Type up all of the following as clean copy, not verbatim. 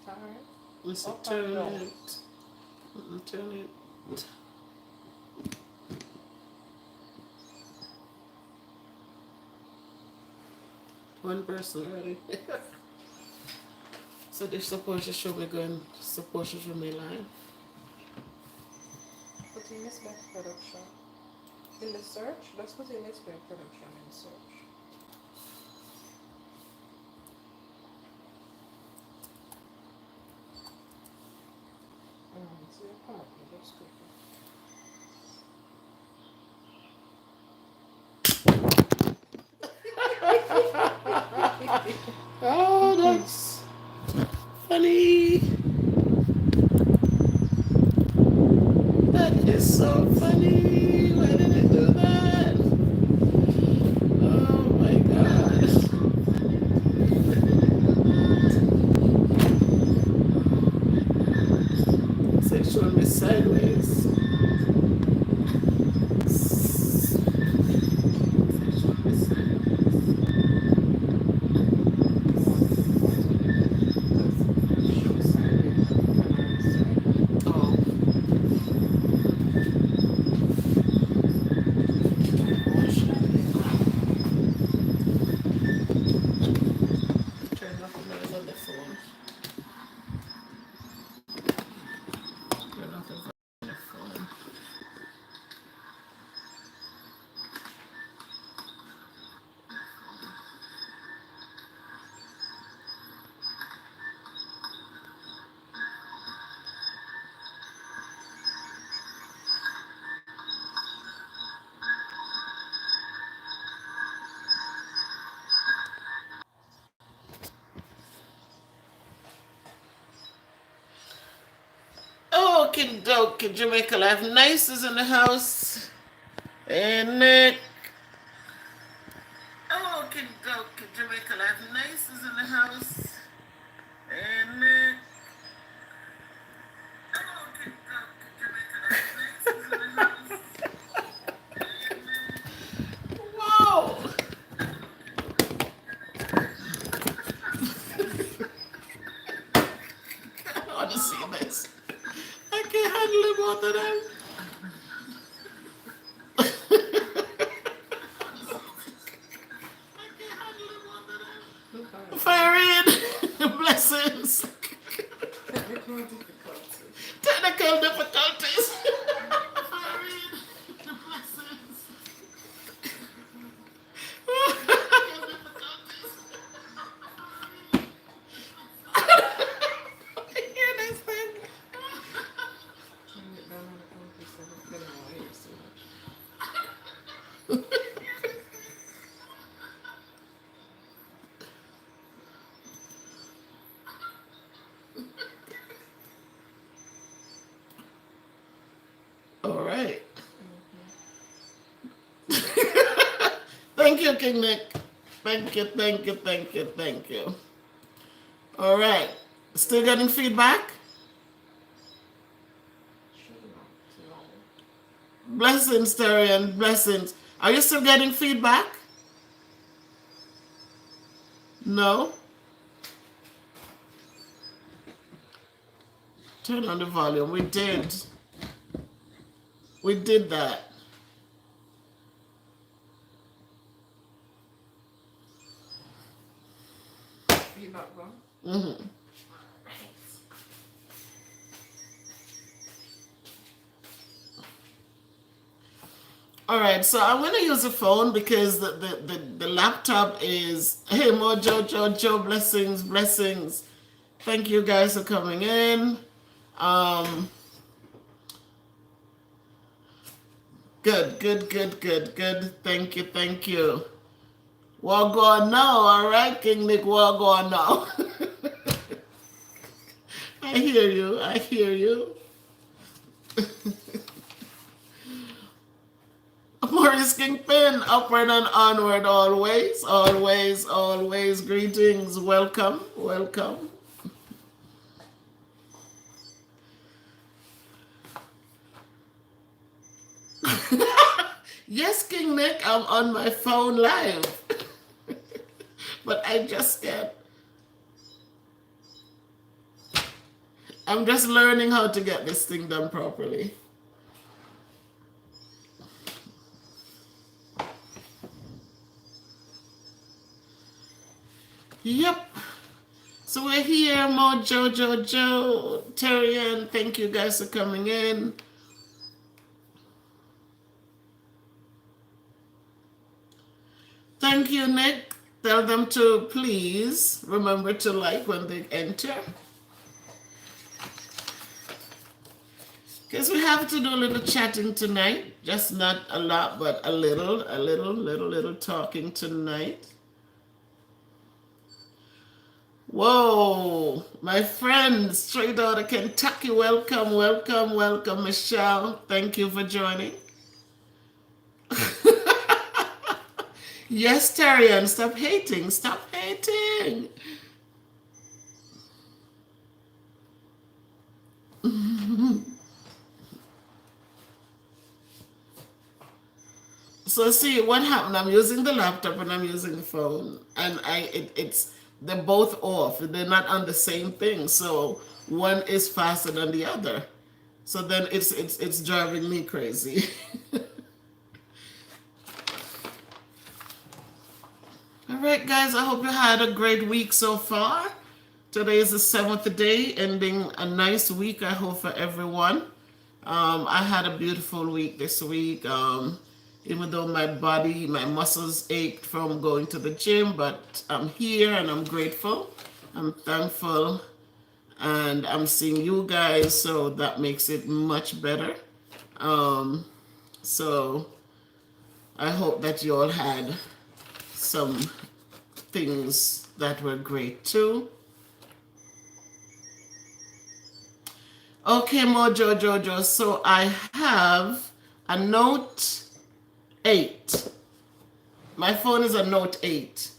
Alright. Let's Up turn and down. it. Turn it. One person already. So they're supposed to show me going, supposed to show me live. Put in Miss Beth Production. In the search, let's put in Miss Beth Production in search. So you come up with just quickly. Oh, that's funny. That is so funny. Why did it do that? Oh my god. It's like showing me sideways. Show sideways on the camera side. Oh, turn off the noise on the phone. Turn off the volume on the phone. Okie dokie, Jamaica Life. Nice is in the house. And Nick. Okie dokie, Jamaica Life. Nice is in the house. And Nick. Okie dokie, Jamaica Life. Nice is in the house. Wow. I want to see this. I can't handle it more than I. Fire in. Blessings. Technical difficulties. Technical difficulties. Fire in. Blessings. Hear this thing. Turn it down on the computer so they don't want to hear so much. All right. Thank you, King Nick. Thank you, thank you, thank you, thank you. All right. Still getting feedback? Should not. No. Blessings, Terian. Blessings. Are you still getting feedback? No? Turn on the volume. We did. We did that. Feedback gone. Mm-hmm. All right, so I'm going to use the phone because the laptop is, hey, Mojo, Jojo, blessings, blessings. Thank you guys for coming in. Good, good, good, good, good. Thank you, thank you. Well, go on now, all right, King Nick, well, go on now. I hear you, I hear you. Maurice Kingpin, upward and onward always, always, always. Greetings, welcome, welcome. Yes, King Nick, I'm on my phone live. But I just can't. I'm just learning how to get this thing done properly. Yep. So we're here, Mojo, Jojo, Terrian. Thank you guys for coming in. Thank you, Nick. Tell them to please remember to like when they enter. Because we have to do a little chatting tonight. Just not a lot, but a little talking tonight. Whoa, my friend, straight out of Kentucky. Welcome, welcome, welcome, Michelle. Thank you for joining. Yes, Tarian, stop hating. Stop hating. So see what happened. I'm using the laptop and I'm using the phone, and they're both off. They're not on the same thing. So one is faster than the other. So then it's driving me crazy. All right, guys. I hope you had a great week so far. Today is the 7th day, ending a nice week. I hope for everyone. I had a beautiful week this week. Even though my body, my muscles ached from going to the gym, but I'm here and I'm grateful. I'm thankful, and I'm seeing you guys, so that makes it much better. So I hope that you all had some things that were great too. Okay, Mojo Jojo. So I have a Note 8. My phone is a Note 8.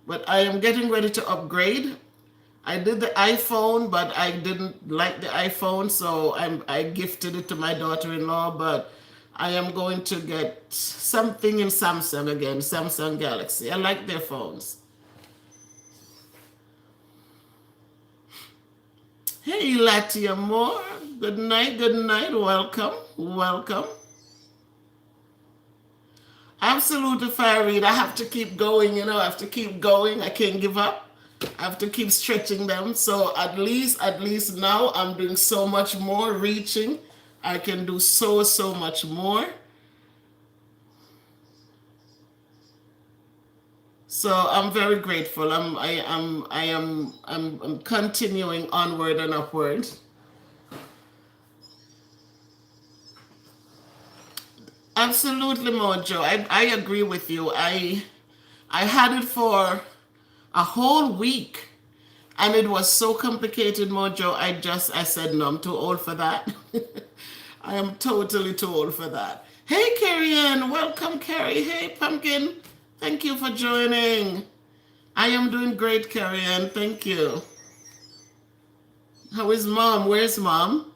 But I am getting ready to upgrade. I did the iPhone, but I didn't like the iPhone, so I gifted it to my daughter-in-law, but I am going to get something in Samsung again, Samsung Galaxy. I like their phones. Hey, Latia Moore. Good night, welcome, welcome. Absolutely, Farid. I have to keep going, I have to keep going. I can't give up. I have to keep stretching them. So at least now I'm doing so much more reaching. I can do so much more. So I'm very grateful. I'm continuing onward and upward. Absolutely, Mojo. I agree with you. I had it for a whole week, and it was so complicated, Mojo. I said no, I'm too old for that. I am totally too old for that. Hey, Carrie Ann. Welcome, Carrie. Hey, Pumpkin. Thank you for joining. I am doing great, Carrie Ann. Thank you. How is Mom? Where's Mom?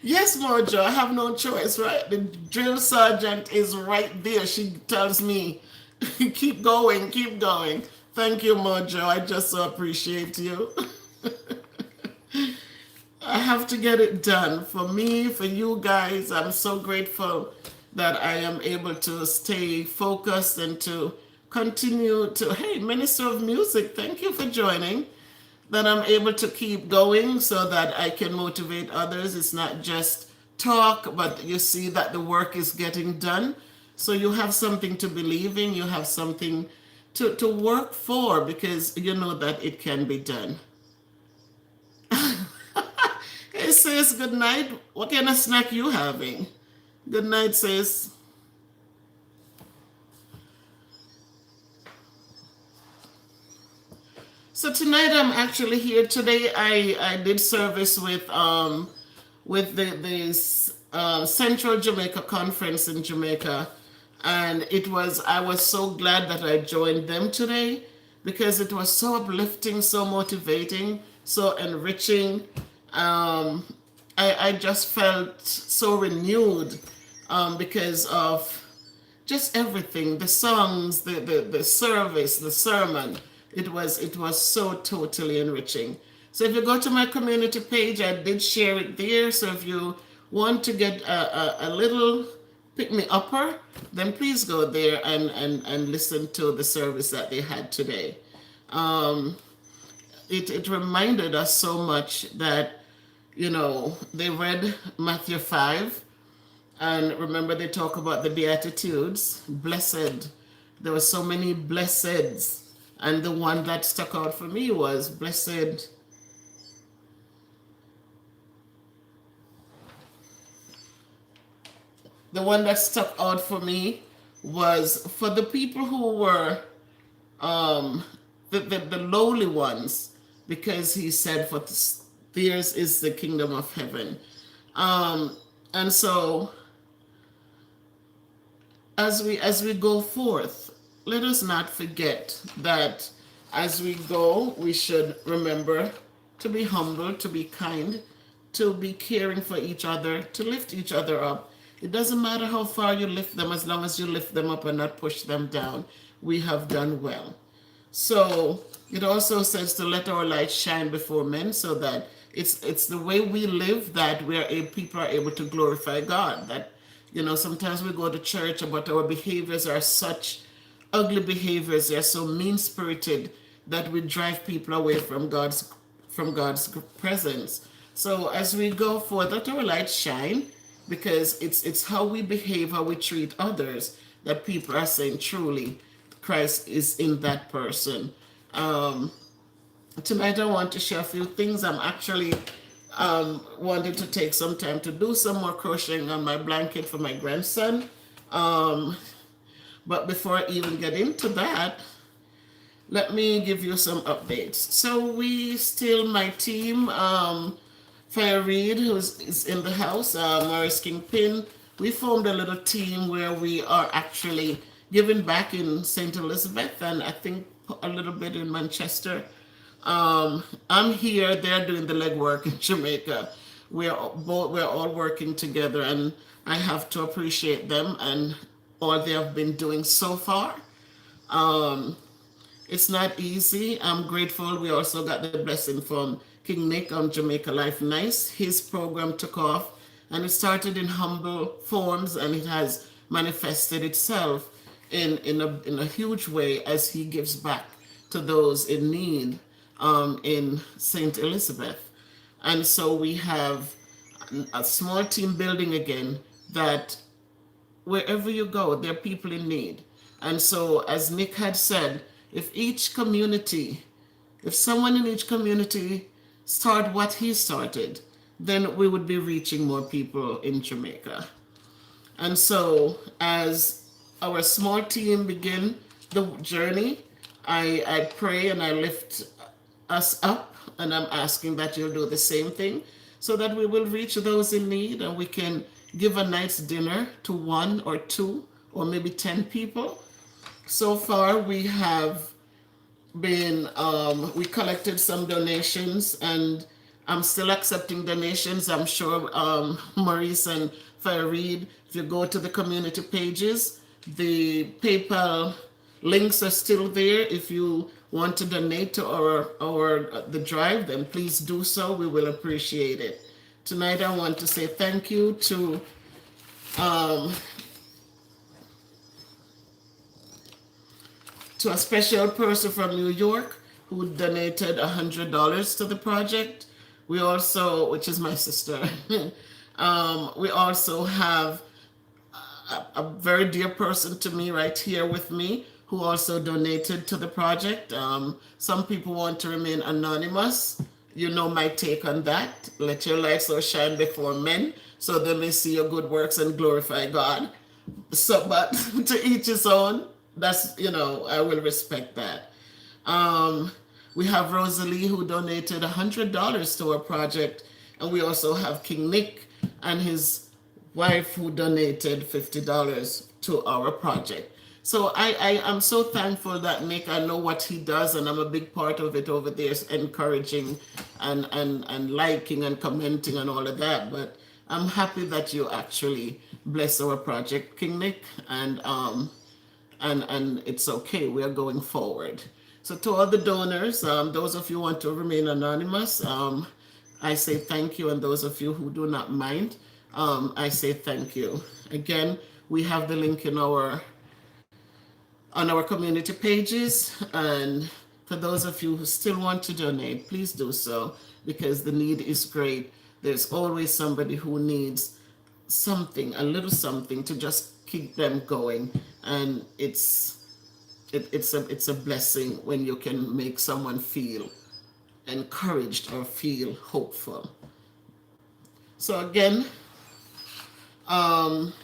Yes, Mojo, I have no choice, right? The drill sergeant is right there. She tells me, keep going, keep going. Thank you, Mojo. I just so appreciate you. I have to get it done. For me, for you guys, I'm so grateful that I am able to stay focused and to continue to, hey, Minister of Music, thank you for joining. That I'm able to keep going so that I can motivate others. It's not just talk, but you see that the work is getting done. So you have something to believe in, you have something to work for, because you know that it can be done. Hey sis, good night. What kind of snack you having? Good night, sis. So tonight I'm actually here. Today I did service with the Central Jamaica Conference in Jamaica, and I was so glad that I joined them today, because it was so uplifting, so motivating, so enriching. I just felt so renewed because of just everything, the songs, the service, the sermon. It was so totally enriching. So if you go to my community page, I did share it there. So if you want to get a little pick me upper, then please go there and listen to the service that they had today. Um, it reminded us so much that, they read Matthew 5, and remember they talk about the Beatitudes. Blessed. There were so many blesseds. And the one that stuck out for me was blessed. The one that stuck out for me was for the people who were um, the lowly ones, because he said, for theirs is the kingdom of heaven. Um, and so as we go forth, let us not forget that as we go, we should remember to be humble, to be kind, to be caring for each other, to lift each other up. It doesn't matter how far you lift them, as long as you lift them up and not push them down. We have done well. So it also says to let our light shine before men, so that it's the way we live that people are able to glorify God. That sometimes we go to church, but our behaviors are such ugly behaviors. They're so mean spirited that we drive people away from God's presence. So as we go forth, let our light shine, because it's how we behave, how we treat others, that people are saying truly Christ is in that person. Um, Tonight I want to share a few things. I'm actually wanting to take some time to do some more crocheting on my blanket for my grandson. Um, but before I even get into that, let me give you some updates. So my team, Fire Reed, who is in the house, Morris Kingpin, we formed a little team where we are actually giving back in St. Elizabeth, and I think a little bit in Manchester. I'm here, they're doing the legwork in Jamaica. We're all working together, and I have to appreciate them and all they have been doing so far. Um, it's not easy. I'm grateful. We also got the blessing from King Nick on Jamaica Life Nice. His program took off, and it started in humble forms, and it has manifested itself in a huge way as he gives back to those in need in St. Elizabeth. And so we have a small team building again, that wherever you go, there are people in need. And so, as Nick had said, if someone in each community start what he started, then we would be reaching more people in Jamaica. And so, as our small team begin the journey, I pray and I lift us up, and I'm asking that you'll do the same thing, so that we will reach those in need, and we can give a nice dinner to one or two or maybe 10 people. So far, we have we collected some donations, and I'm still accepting donations. I'm sure Maurice and Farid, if you go to the community pages, the PayPal links are still there. If you want to donate to the drive, then please do so. We will appreciate it. Tonight, I want to say thank you to a special person from New York who donated $100 to the project. We also, which is my sister, we also have a very dear person to me right here with me who also donated to the project. Some people want to remain anonymous. You know my take on that. Let your light so shine before men, so they may see your good works and glorify God. So, but to each his own. That's, I will respect that. We have Rosalie, who donated $100 to our project, and we also have King Nick and his wife, who donated $50 to our project. So I am so thankful that Nick, I know what he does, and I'm a big part of it over there, encouraging and liking and commenting and all of that. But I'm happy that you actually bless our project, King Nick, and it's okay. We are going forward. So to all the donors, those of you who want to remain anonymous, I say thank you, and those of you who do not mind, I say thank you. Again, we have the link in our on our community pages, and for those of you who still want to donate, please do so because the need is great. There's always somebody who needs something, a little something to just keep them going, and it's a blessing when you can make someone feel encouraged or feel hopeful. So again, um,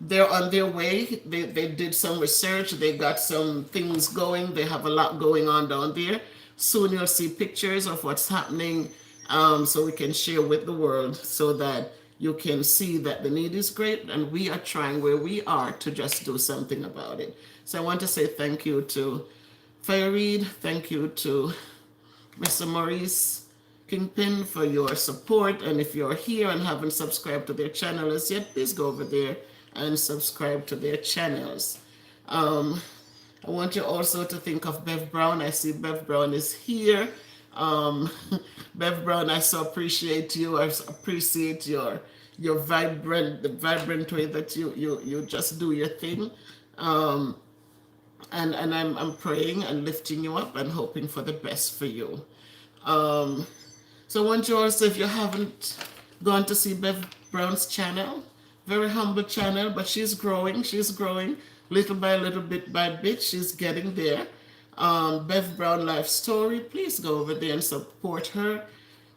they're on their way. They did some research. They got some things going. They have a lot going on down there. Soon you'll see pictures of what's happening, so we can share with the world so that you can see that the need is great and we are trying where we are to just do something about it. So I want to say thank you to Fire Reed. Thank you to Mr. Maurice Kingpin for your support. And if you're here and haven't subscribed to their channel as yet, please go over there and subscribe to their channels. I want you also to think of Bev Brown. I see Bev Brown is here. Um, Bev Brown, I so appreciate you. I appreciate your vibrant, the vibrant way that you just do your thing. Um, and I'm praying and lifting you up and hoping for the best for you. Um, so I want you also, if you haven't gone to see Bev Brown's channel, very humble channel, but she's growing. She's growing little by little, bit by bit. She's getting there. Bev Brown Life Story. Please go over there and support her.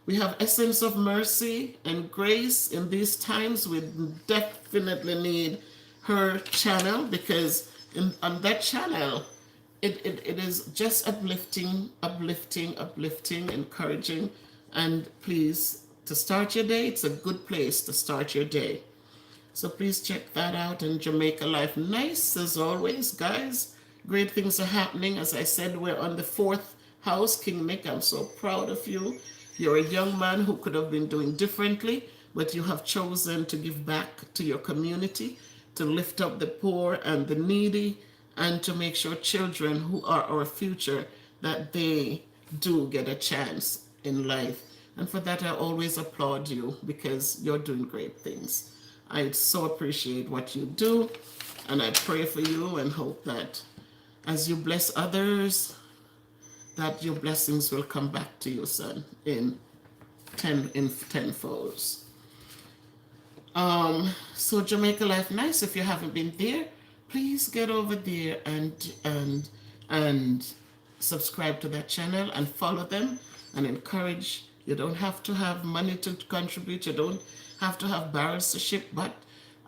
We have Essence of Mercy and Grace. In these times, we definitely need her channel because on that channel, it is just uplifting, encouraging. And please, to start your day, it's a good place to start your day. So please check that out. And Jamaica Life Nice, as always, guys. Great things are happening. As I said, we're on the 4th house. King Nick, I'm so proud of you. You're a young man who could have been doing differently, but you have chosen to give back to your community, to lift up the poor and the needy, and to make sure children who are our future, that they do get a chance in life. And for that, I always applaud you because you're doing great things. I so appreciate what you do, and I pray for you and hope that as you bless others, that your blessings will come back to you, son, in tenfolds. So Jamaica Life Nice, if you haven't been there, please get over there and subscribe to that channel and follow them and encourage. You don't have to have money to contribute. You don't have to have barrels to ship, but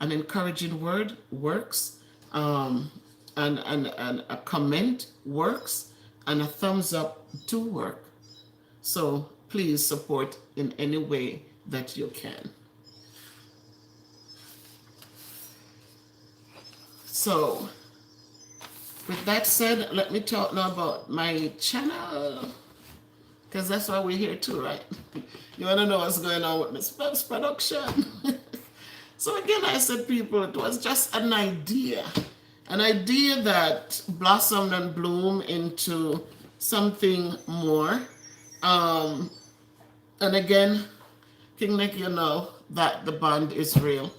an encouraging word works, and a comment works, and a thumbs up do work. So please support in any way that you can. So with that said, let me talk now about my channel, because that's why we're here too, right? You want to know what's going on with Miss Bev's production. So again, I said, people, it was just an idea that blossomed and bloomed into something more. And again, King Nick, you know that the bond is real.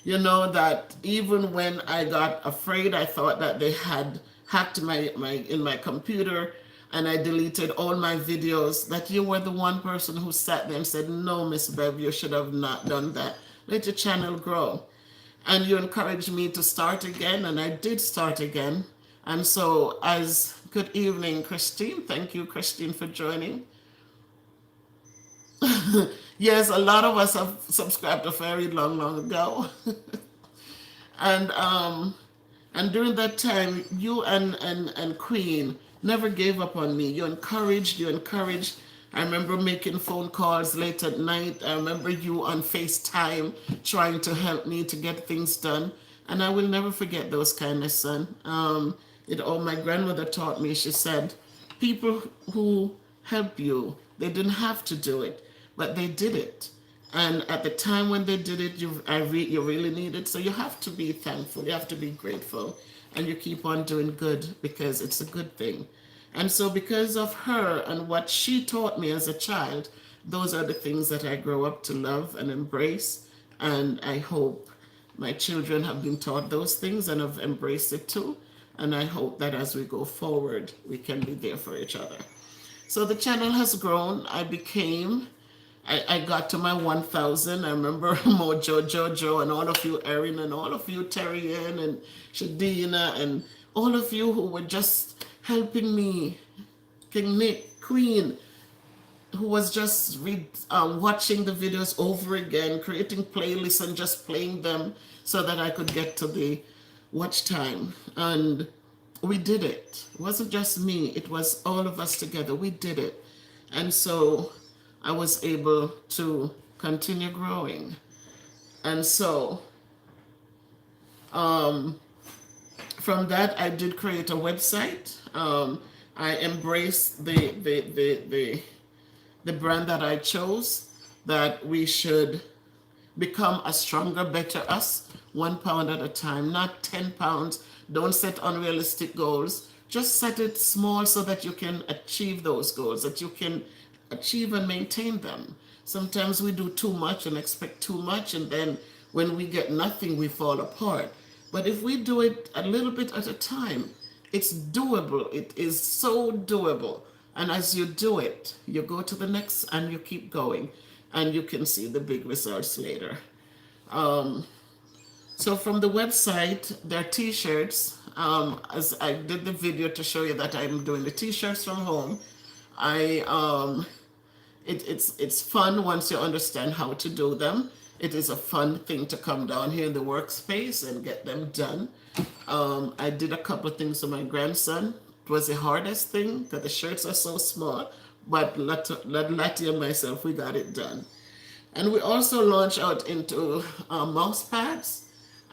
You know that even when I got afraid, I thought that they had hacked my computer and I deleted all my videos, that you were the one person who sat there and said, no, Miss Bev, you should have not done that. Let your channel grow. And you encouraged me to start again, and I did start again. And so as good evening, Christine. Thank you, Christine, for joining. Yes, a lot of us have subscribed to very long ago. And during that time, you and Queen never gave up on me. You encouraged. I remember making phone calls late at night. I remember you on FaceTime trying to help me to get things done. And I will never forget those kindness, son. My grandmother taught me, she said, people who help you, they didn't have to do it, but they did it. And at the time when they did it, you really need it. So you have to be thankful. You have to be grateful, and you keep on doing good because it's a good thing. And so, because of her and what she taught me as a child, those are the things that I grow up to love and embrace. And I hope my children have been taught those things and have embraced it too. And I hope that as we go forward, we can be there for each other. So the channel has grown. I got to my 1,000. I remember Jojo, and all of you, Erin, and all of you, Terry Ann, and Shadina, and all of you who were just helping me. King Nick, Queen, who was just watching the videos over again, creating playlists and just playing them so that I could get to the watch time. And we did it. It wasn't just me, it was all of us together. We did it. And so I was able to continue growing. And so from that, I did create a website. I embraced the brand that I chose, that we should become a stronger, better us, 1 pound at a time, not 10 pounds. Don't set unrealistic goals. Just set it small so that you can achieve those goals, that you can achieve and maintain them. Sometimes we do too much and expect too much, and then when we get nothing, we fall apart. But if we do it a little bit at a time, it's doable. It is so doable. And as you do it, you go to the next and you keep going, and you can see the big results later. So from the website, there are t-shirts. As I did the video to show you that I'm doing the t-shirts from home. It's fun once you understand how to do them. It is a fun thing to come down here in the workspace and get them done. I did a couple of things for my grandson. It was the hardest thing because the shirts are so small, but Lati and myself, we got it done. And we also launched out into mouse pads.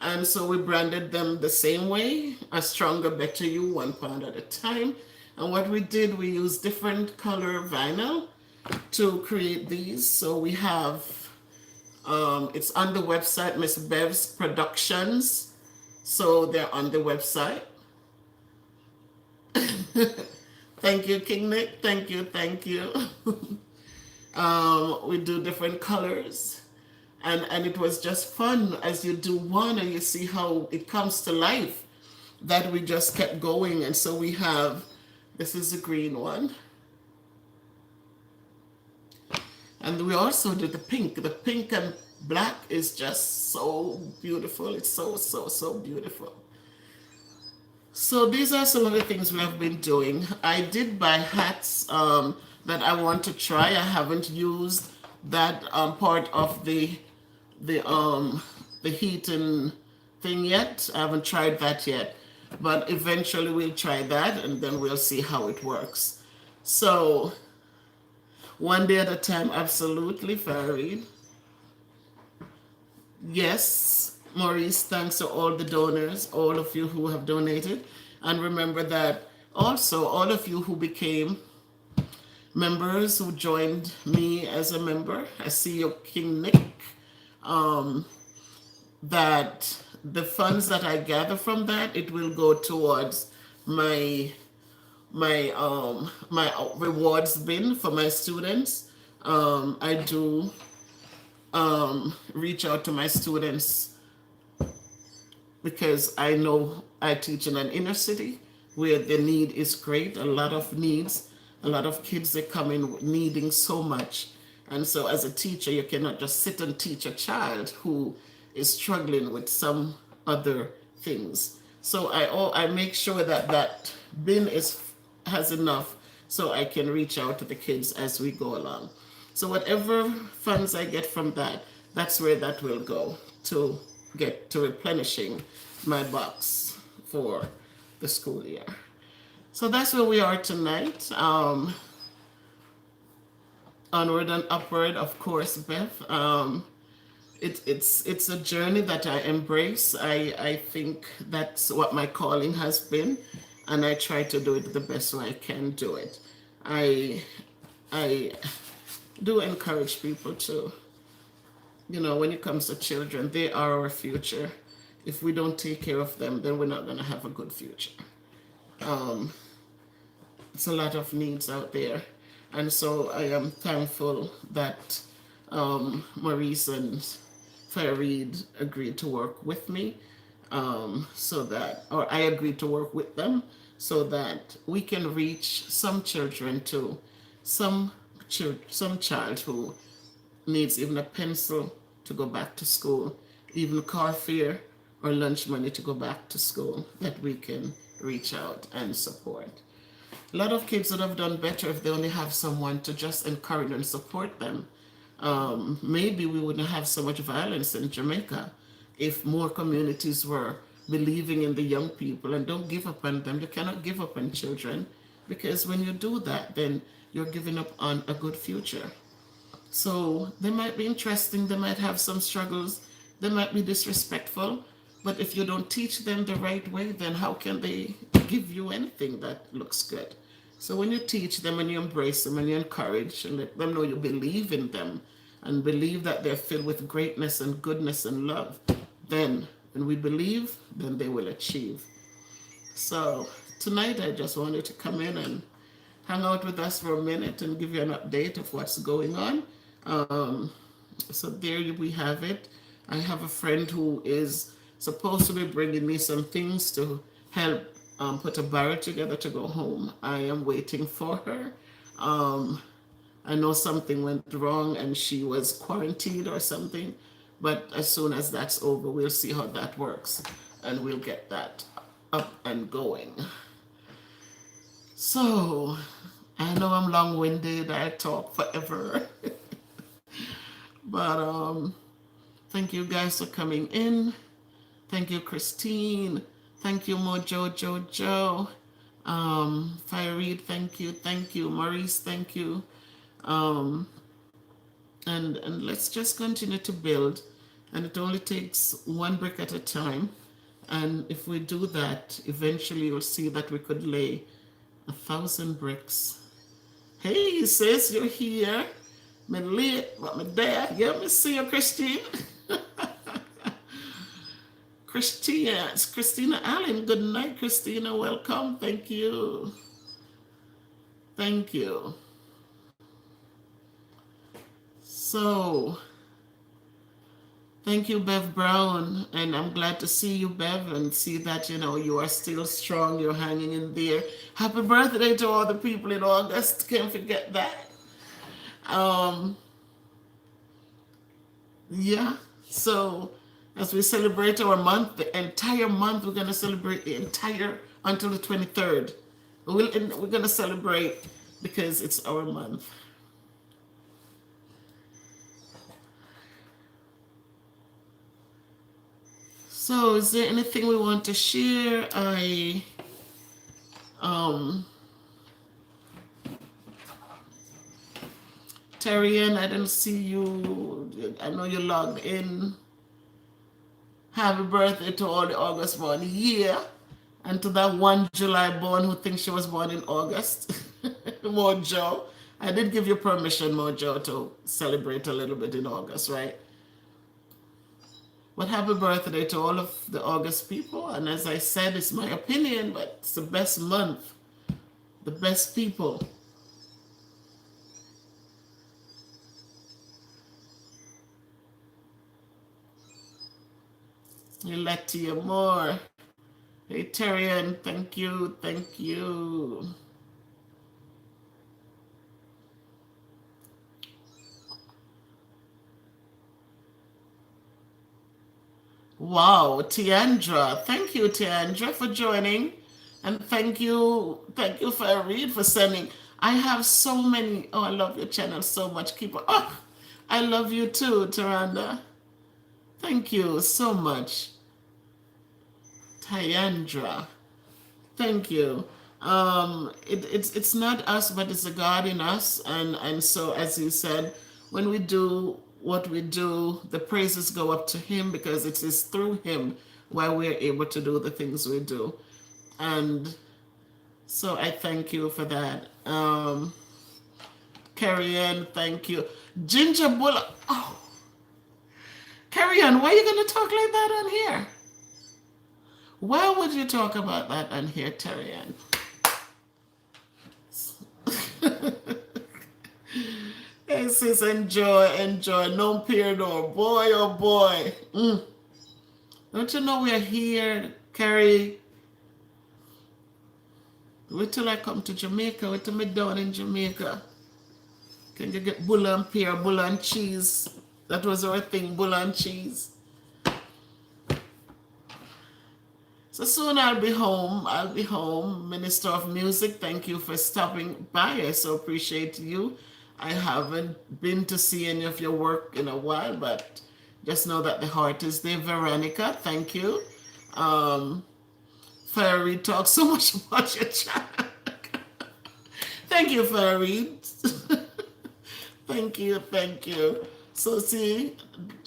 And so we branded them the same way, a stronger, better you, 1 pound at a time. And what we did, we used different color vinyl to create these. So we have, it's on the website, Miss Bev's Productions. So they're on the website. Thank you, King Nick. Thank you. We do different colors. And it was just fun as you do one and you see how it comes to life, that we just kept going. And so we have, this is the green one. And we also did the pink. The pink and black is just so beautiful. It's so beautiful. So these are some of the things we have been doing. I did buy hats that I want to try. I haven't used that part of the heating thing yet. I haven't tried that yet, but eventually we'll try that and then we'll see how it works. So one day at a time, absolutely, Farid. Yes, Maurice, thanks to all the donors, all of you who have donated. And remember that also all of you who became members, who joined me as a member. I see you, King Nick. That the funds that I gather from that, it will go towards my rewards bin for my students. I do reach out to my students because I know I teach in an inner city where the need is great, a lot of needs, a lot of kids that come in needing so much. And so as a teacher, you cannot just sit and teach a child who is struggling with some other things. So I make sure that that bin has enough so I can reach out to the kids as we go along. So whatever funds I get from that, that's where that will go to get to replenishing my box for the school year. So that's where we are tonight. Onward and upward, of course, Beth. It's a journey that I embrace. I think that's what my calling has been, and I try to do it the best way I can do it. I do encourage people to when it comes to children, they are our future. If we don't take care of them, then we're not going to have a good future. Um, it's a lot of needs out there. And so I am thankful that Maurice and Farid agreed to work with me, so that, or I agreed to work with them so that we can reach some children too. Some child who needs even a pencil to go back to school, even car fare or lunch money to go back to school, that we can reach out and support. A lot of kids would have done better if they only have someone to just encourage and support them. Maybe we wouldn't have so much violence in Jamaica if more communities were believing in the young people and don't give up on them. You cannot give up on children, because when you do that, then you're giving up on a good future. So they might be interesting, they might have some struggles, they might be disrespectful, but if you don't teach them the right way, then how can they give you anything that looks good? So when you teach them and you embrace them and you encourage and let them know you believe in them and believe that they're filled with greatness and goodness and love, then when we believe, then they will achieve. So tonight I just wanted to come in and hang out with us for a minute and give you an update of what's going on. Um, so there we have it. I have a friend who is supposed to be bringing me some things to help put a barrel together to go home. I am waiting for her. Um, I know something went wrong and she was quarantined or something, but as soon as that's over, we'll see how that works and we'll get that up and going. So, I know I'm long winded, I talk forever, but thank you guys for coming in. Thank you, Christine. Thank you, Mojo. Fireed, thank you, Maurice, thank you. Um, and let's just continue to build. And it only takes one brick at a time. And if we do that, eventually you'll see that we could lay 1,000 bricks. Hey, sis, you're here. Me late, but me there. Yeah, me see you, Christine. It's Christina Allen. Good night, Christina. Welcome. Thank you. Thank you. So, thank you, Bev Brown. And I'm glad to see you, Bev, and see that, you are still strong. You're hanging in there. Happy birthday to all the people in August. Can't forget that. Yeah. So, as we celebrate our month, the entire month, we're going to celebrate the entire until the 23rd. We're going to celebrate because it's our month. So, is there anything we want to share? Terrian, I didn't see you. I know you logged in. Happy birthday to all the August born. Yeah. And to that one July born who thinks she was born in August. Mojo. I did give you permission, Mojo, to celebrate a little bit in August, right? But happy birthday to all of the August people. And as I said, it's my opinion, but it's the best month. The best people. Latia Moore. Hey, Terrian, thank you. Wow, Tiandra. Thank you, Tiandra, for joining. And thank you, Farid, for sending. I have so many. Oh, I love your channel so much. Oh, I love you too, Taranda. Thank you so much. Tiandra. Thank you. It's not us, but it's the God in us, and so as you said, when we do what we do, the praises go up to Him because it is through Him why we're able to do the things we do, and so I thank you for that. Carrie Ann, thank you. Ginger Bull. Oh, Carry on. Why are you going to talk like that on here? Why would you talk about that on here, Terry Ann? Hey, sis, enjoy, enjoy. No peer, no. Boy, oh boy. Don't you know we're here, Carrie? Wait till I come to Jamaica. Wait till me down in Jamaica. Can you get bull and pear, bull and cheese? That was our thing, bull and cheese. So soon I'll be home. I'll be home. Minister of Music, thank you for stopping by. I so appreciate you. I haven't been to see any of your work in a while, but just know that the heart is there. Veronica, thank you. Farid talks so much about your channel. Thank you, Farid. Thank you, thank you. So see,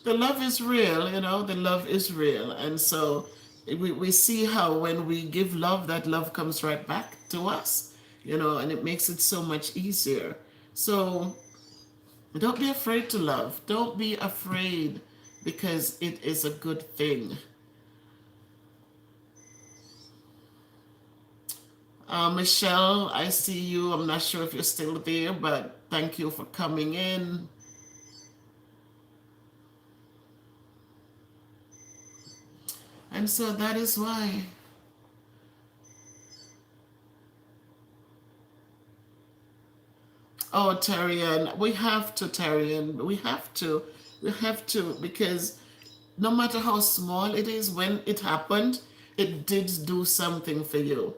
the love is real, the love is real. And so we see how when we give love, that love comes right back to us, and it makes it so much easier. So don't be afraid to love. Don't be afraid because it is a good thing. Michelle, I see you. I'm not sure if you're still there, but thank you for coming in. And so that is why. Oh, Tarian, we have to, Tarian. We have to. We have to, because no matter how small it is, when it happened, it did do something for you.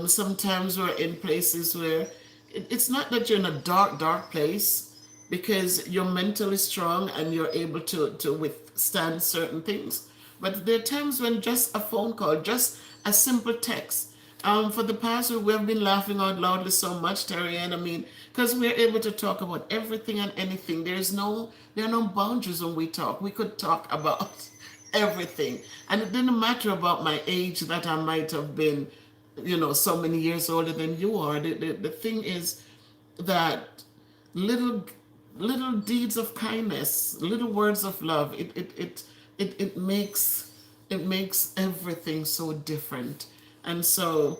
Sometimes we're in places where it's not that you're in a dark, dark place, because you're mentally strong and you're able to withstand certain things. But there are times when just a phone call, just a simple text. For the past week, we have been laughing out loudly so much, Terry, and I mean, because we're able to talk about everything and anything. There are no boundaries when we talk. We could talk about everything, and it didn't matter about my age, that I might have been, so many years older than you are. The thing is that little deeds of kindness, little words of love, it makes everything so different. And so,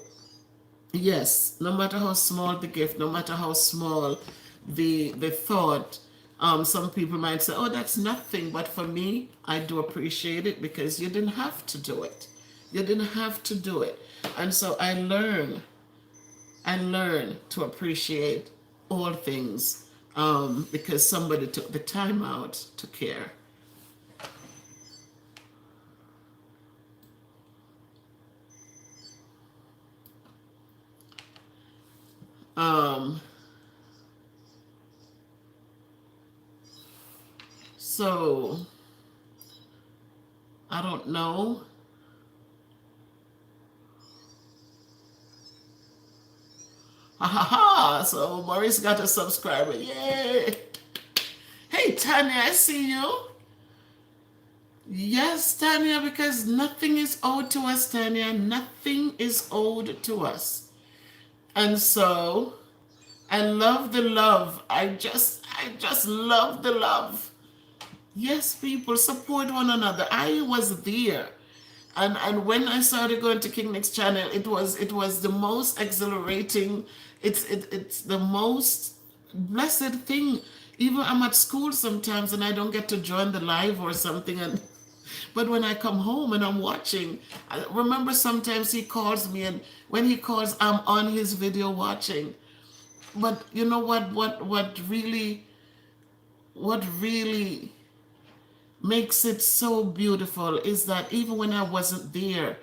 yes, no matter how small the gift, no matter how small the thought, some people might say, "Oh, that's nothing." But for me, I do appreciate it, because you didn't have to do it. You didn't have to do it. And so I learn to appreciate all things, because somebody took the time out to care. So I don't know. Ha ha ha! So Maurice got a subscriber. Yay! Hey Tanya, I see you. Yes, Tanya, because nothing is owed to us, Tanya. Nothing is owed to us. And so I love the love. I just love the love. Yes, people, support one another. I was there. And when I started going to King Nick's channel, it was the most exhilarating. It's the most blessed thing. Even I'm at school sometimes and I don't get to join the live or something, but when I come home and I'm watching, I remember sometimes he calls me, and when he calls, I'm on his video watching. But you know what really makes it so beautiful is that even when I wasn't there,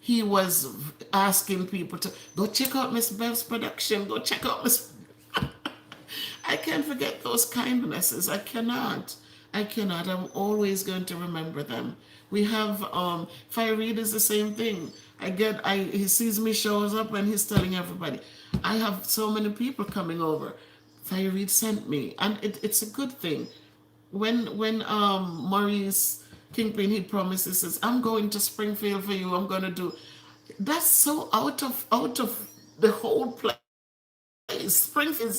he was asking people to go check out Miss Bev's production, go check out Miss. I can't forget those kindnesses. I cannot. I'm always going to remember them. We have Farid is the same thing. He sees me, shows up, and he's telling everybody. I have so many people coming over. Farid sent me, and it's a good thing. When Maurice Kingpin, he promises, says, "I'm going to Springfield for you. I'm going to do." That's so out of the whole place. Springfield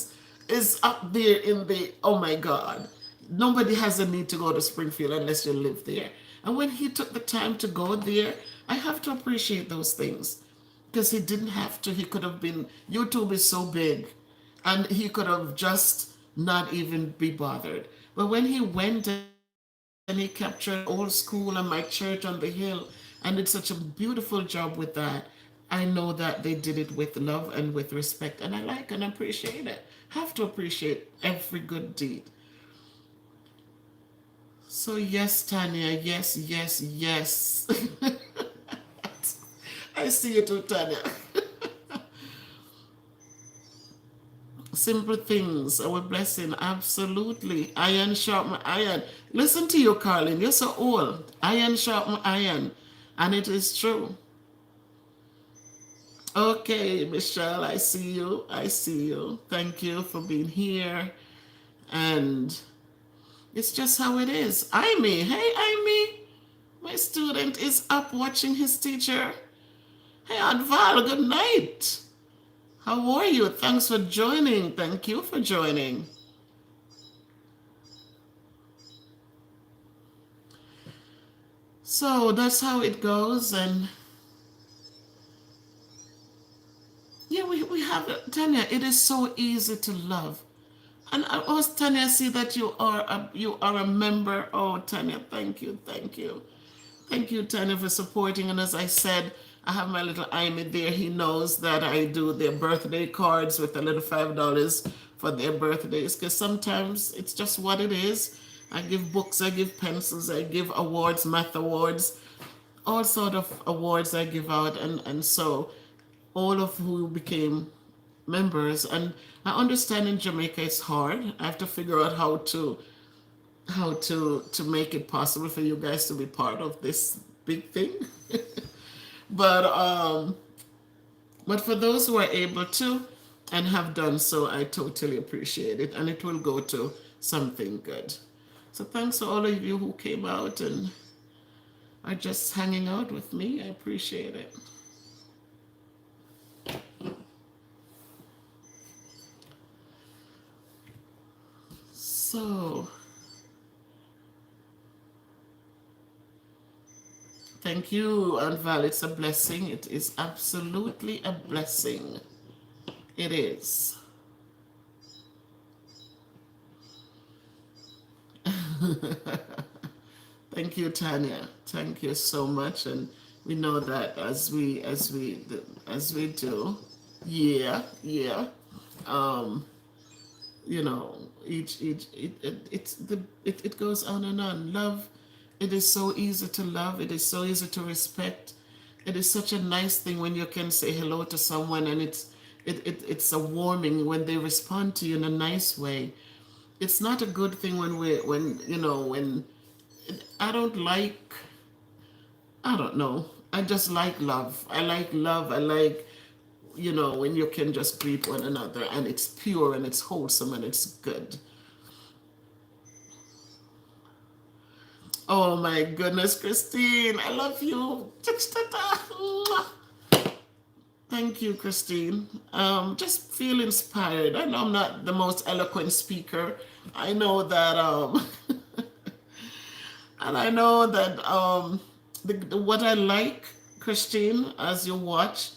is up there in the, oh my God. nobody has a need to go to Springfield unless you live there. And when he took the time to go there, I have to appreciate those things because he didn't have to. He could have been, YouTube is so big, and he could have just not even be bothered. But when he went and he captured old school and my church on the hill and did such a beautiful job with that, I know that they did it with love and with respect, and I like and appreciate it. Have to appreciate every good deed. So yes, Tanya, yes, yes, yes. I see you too, Tanya. Simple things, our blessing, absolutely. Iron sharpen iron. Listen to you, Carlin. You're so old. Iron sharpen iron, and it is true. Okay, Michelle, I see you. I see you. Thank you for being here. And it's just how it is. Amy, hey, Amy. My student is up watching his teacher. Hey, Adval, good night. How are you? Thanks for joining. Thank you for joining. So that's how it goes. And yeah, we have it. Tanya, it is so easy to love. And also, Tanya, I see that you are a member. Oh, Tanya, thank you, thank you. Thank you, Tanya, for supporting. And as I said, I have my little Amy there. He knows that I do their birthday cards with a little $5 for their birthdays because sometimes it's just what it is. I give books, I give pencils, I give awards, math awards, all sort of awards I give out. And so all of who became members. And I understand in Jamaica it's hard. I have to figure out how to make it possible for you guys to be part of this big thing. but but for those who are able to and have done so, I totally appreciate it, and it will go to something good. So thanks to all of you who came out and are just hanging out with me. I appreciate it. So thank you, Aunt Val. It's a blessing. It is absolutely a blessing. It is. Thank you, Tanya. Thank you so much. And we know that as we do, yeah, yeah. Um, it goes on and on. Love, it is so easy to love. It is so easy to respect. It is such a nice thing when you can say hello to someone and it's a warming when they respond to you in a nice way. It's not a good thing when I don't like, I don't know. I just like love. I like love. I like, when you can just greet one another and it's pure and it's wholesome and it's good. Oh my goodness, Christine, I love you. Thank you, Christine. Just feel inspired. I know I'm not the most eloquent speaker. I know that, and I know that what I like, Christine, as you watch,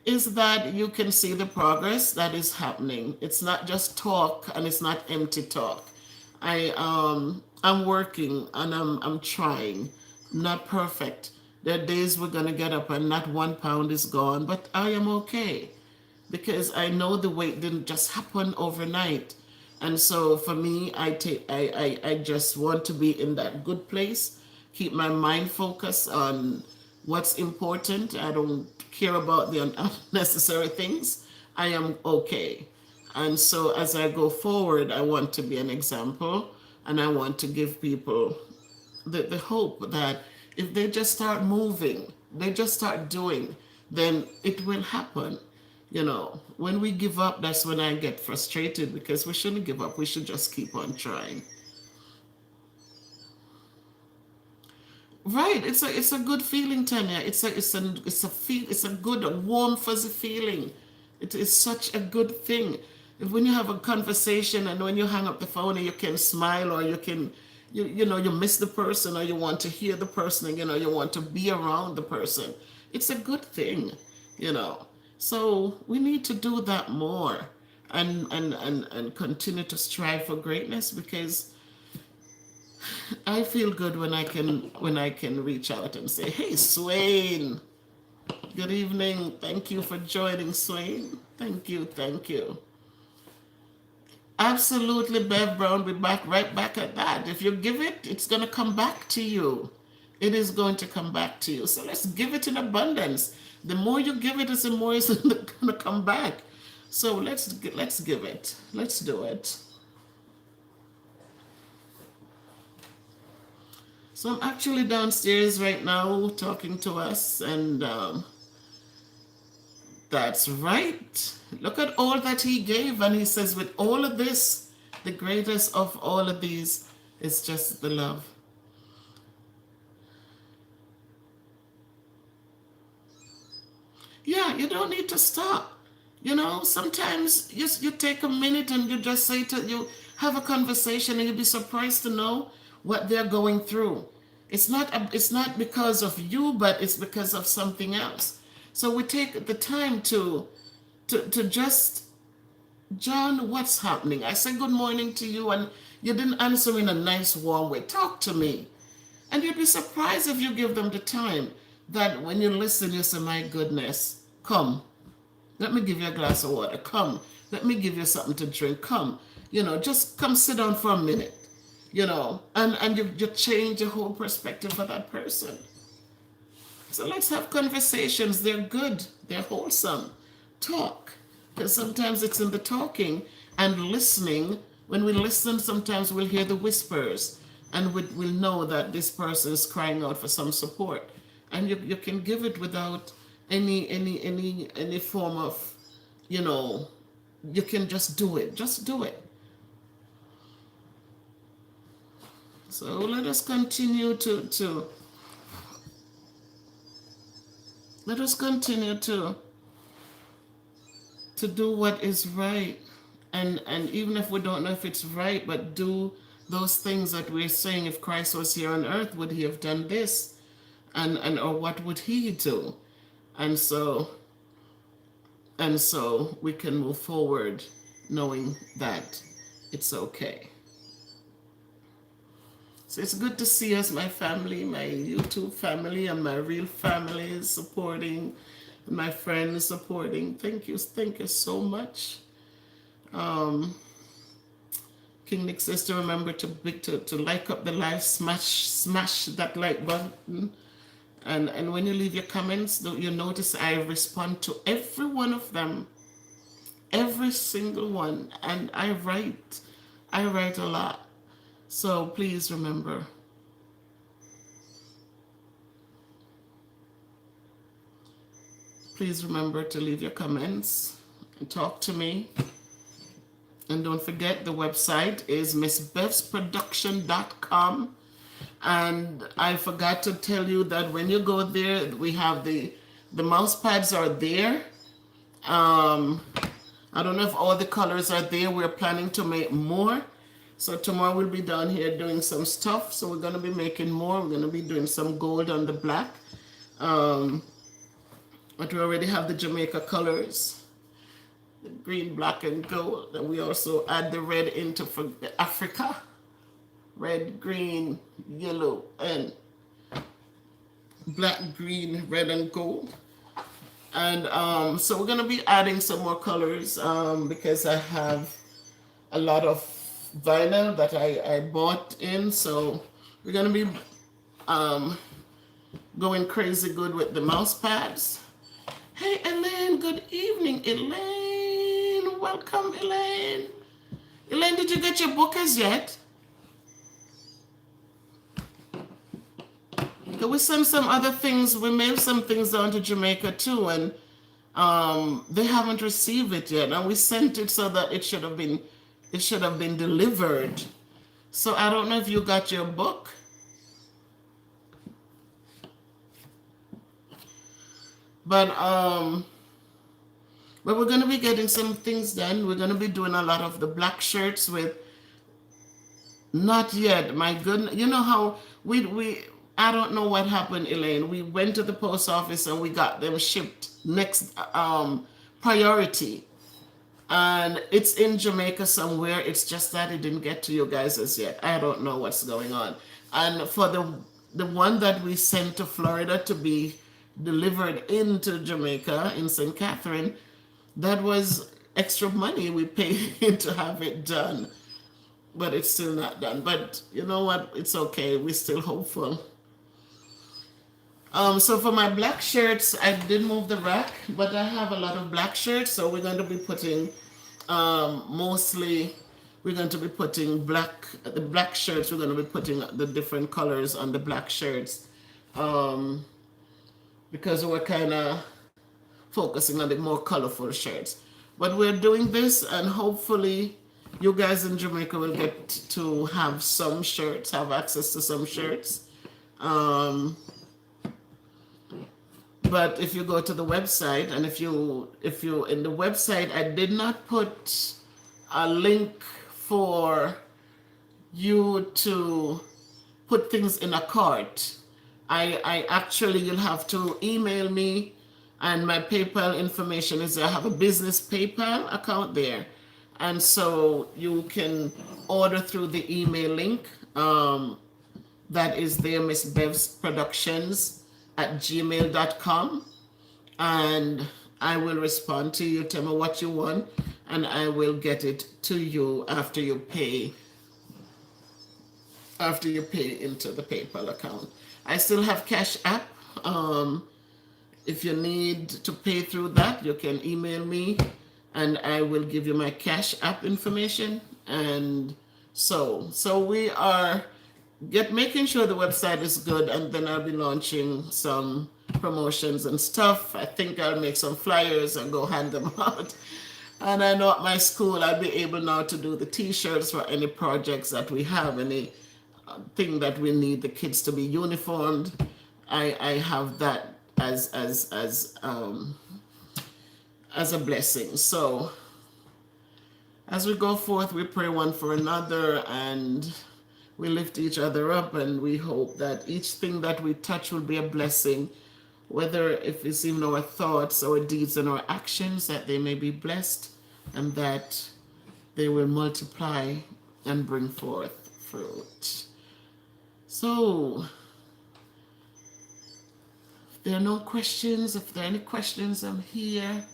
is that you can see the progress that is happening. It's not just talk and it's not empty talk. I'm working and I'm trying. Not perfect. There are days we're gonna get up and not 1 pound is gone, but I am okay because I know the weight didn't just happen overnight. And so for me, I just want to be in that good place, keep my mind focused on what's important. I don't care about the unnecessary things. I am okay. And so as I go forward, I want to be an example and I want to give people the hope that if they just start moving, they just start doing, then it will happen. When we give up, that's when I get frustrated because we shouldn't give up. We should just keep on trying. Right. It's a good feeling, Tanya. It's a good, warm, fuzzy feeling. It is such a good thing. if when you have a conversation and when you hang up the phone and you can smile, or you can, you know, you miss the person, or you want to hear the person, and you know, you want to be around the person, it's a good thing, you know. So we need to do that more, and continue to strive for greatness, because I feel good when I can reach out and say, "Hey, Swain, good evening. Thank you for joining, Swain. Thank you, thank you." Absolutely, Bev Brown. Be back right back at that. If you give it, it's gonna come back to you. It is going to come back to you. So let's give it in abundance. The more you give it, the more it's gonna come back. So let's give it. Let's do it. So I'm actually downstairs right now talking to us, and that's right. Look at all that he gave, and he says, with all of this, the greatest of all of these is just the love. Yeah, you don't need to stop. You know, sometimes you take a minute and you just say to you, have a conversation, and you'll be surprised to know what they're going through. It's not because of you, but it's because of something else. So we take the time to just, John, what's happening? I said good morning to you, and you didn't answer in a nice, warm way. Talk to me. And you'd be surprised if you give them the time, that when you listen, you say, my goodness, come, let me give you a glass of water. Come, let me give you something to drink. Come, you know, just come sit down for a minute, you know, and you change your whole perspective for that person. So let's have conversations. They're good, they're wholesome. Talk, because sometimes it's in the talking and listening. When we listen, sometimes we'll hear the whispers, and we'll know that this person is crying out for some support. And you can give it without any form of, you know, you can just do it. Just do it. So let us continue to let us continue to do what is right. And even if we don't know if it's right, but do those things that we're saying. If Christ was here on earth, would he have done this? And or what would he do? And so we can move forward knowing that it's okay. So it's good to see us, my family, my YouTube family, and my real family is supporting, my friends supporting. Thank you so much. King Nick says to remember to like up the live, smash that like button. And when you leave your comments, you notice I respond to every one of them, every single one, and I write a lot. So please remember. Please remember to leave your comments and talk to me. And don't forget, the website is missbevsproduction.com. And I forgot to tell you that when you go there, we have the mouse pads are there. I don't know if all the colors are there. We're planning to make more. So tomorrow we'll be down here doing some stuff. So we're going to be making more. We're going to be doing some gold on the black. But we already have the Jamaica colors. The green, black, and gold. And we also add the red into for Africa. Red, green, yellow, and black, green, red, and gold. And so we're going to be adding some more colors because I have a lot of vinyl that I bought in. So we're going to be going crazy good with the mouse pads. Hey, Elaine, good evening, Elaine. Welcome, Elaine. Elaine, did you get your book as yet? We sent some other things. We mailed some things down to Jamaica too, and they haven't received it yet. And we sent it so that it should have been delivered. So I don't know if you got your book. But But we're going to be getting some things done. We're going to be doing a lot of the black shirts with, not yet, my goodness. You know how we I don't know what happened, Elaine. We went to the post office and we got them shipped next priority. And it's in Jamaica somewhere. It's just that it didn't get to you guys as yet. I don't know what's going on. And for the one that we sent to Florida to be delivered into Jamaica in St. Catherine, that was extra money we paid to have it done. But it's still not done. But you know what? It's okay. We're still hopeful. So for my black shirts, I did move the rack, but I have a lot of black shirts. So we're going to be putting, mostly, we're going to be putting the black shirts. We're going to be putting the different colors on the black shirts, because we're kind of focusing on the more colorful shirts. But we're doing this, and hopefully, you guys in Jamaica will get to have some shirts, have access to some shirts. But if you go to the website, and if you in the website, I did not put a link for you to put things in a cart. I actually, you'll have to email me, and my PayPal information is there. I have a business PayPal account there, and so you can order through the email link. That is there, Miss Bev's Productions at gmail.com, and I will respond to you. Tell me what you want, and I will get it to you after you pay into the PayPal account. I still have Cash App. If you need to pay through that, you can email me, and I will give you my Cash App information. And so we are making sure the website is good, and then I'll be launching some promotions and stuff. I think I'll make some flyers and go hand them out. And I know at my school I'll be able now to do the t-shirts for any projects that we have, any thing that we need the kids to be uniformed. I have that as a blessing. So as we go forth, we pray one for another, and we lift each other up, and we hope that each thing that we touch will be a blessing, whether if it's even our thoughts, our deeds, and our actions, that they may be blessed, and that they will multiply and bring forth fruit. So, if there are no questions, if there are any questions, I'm here.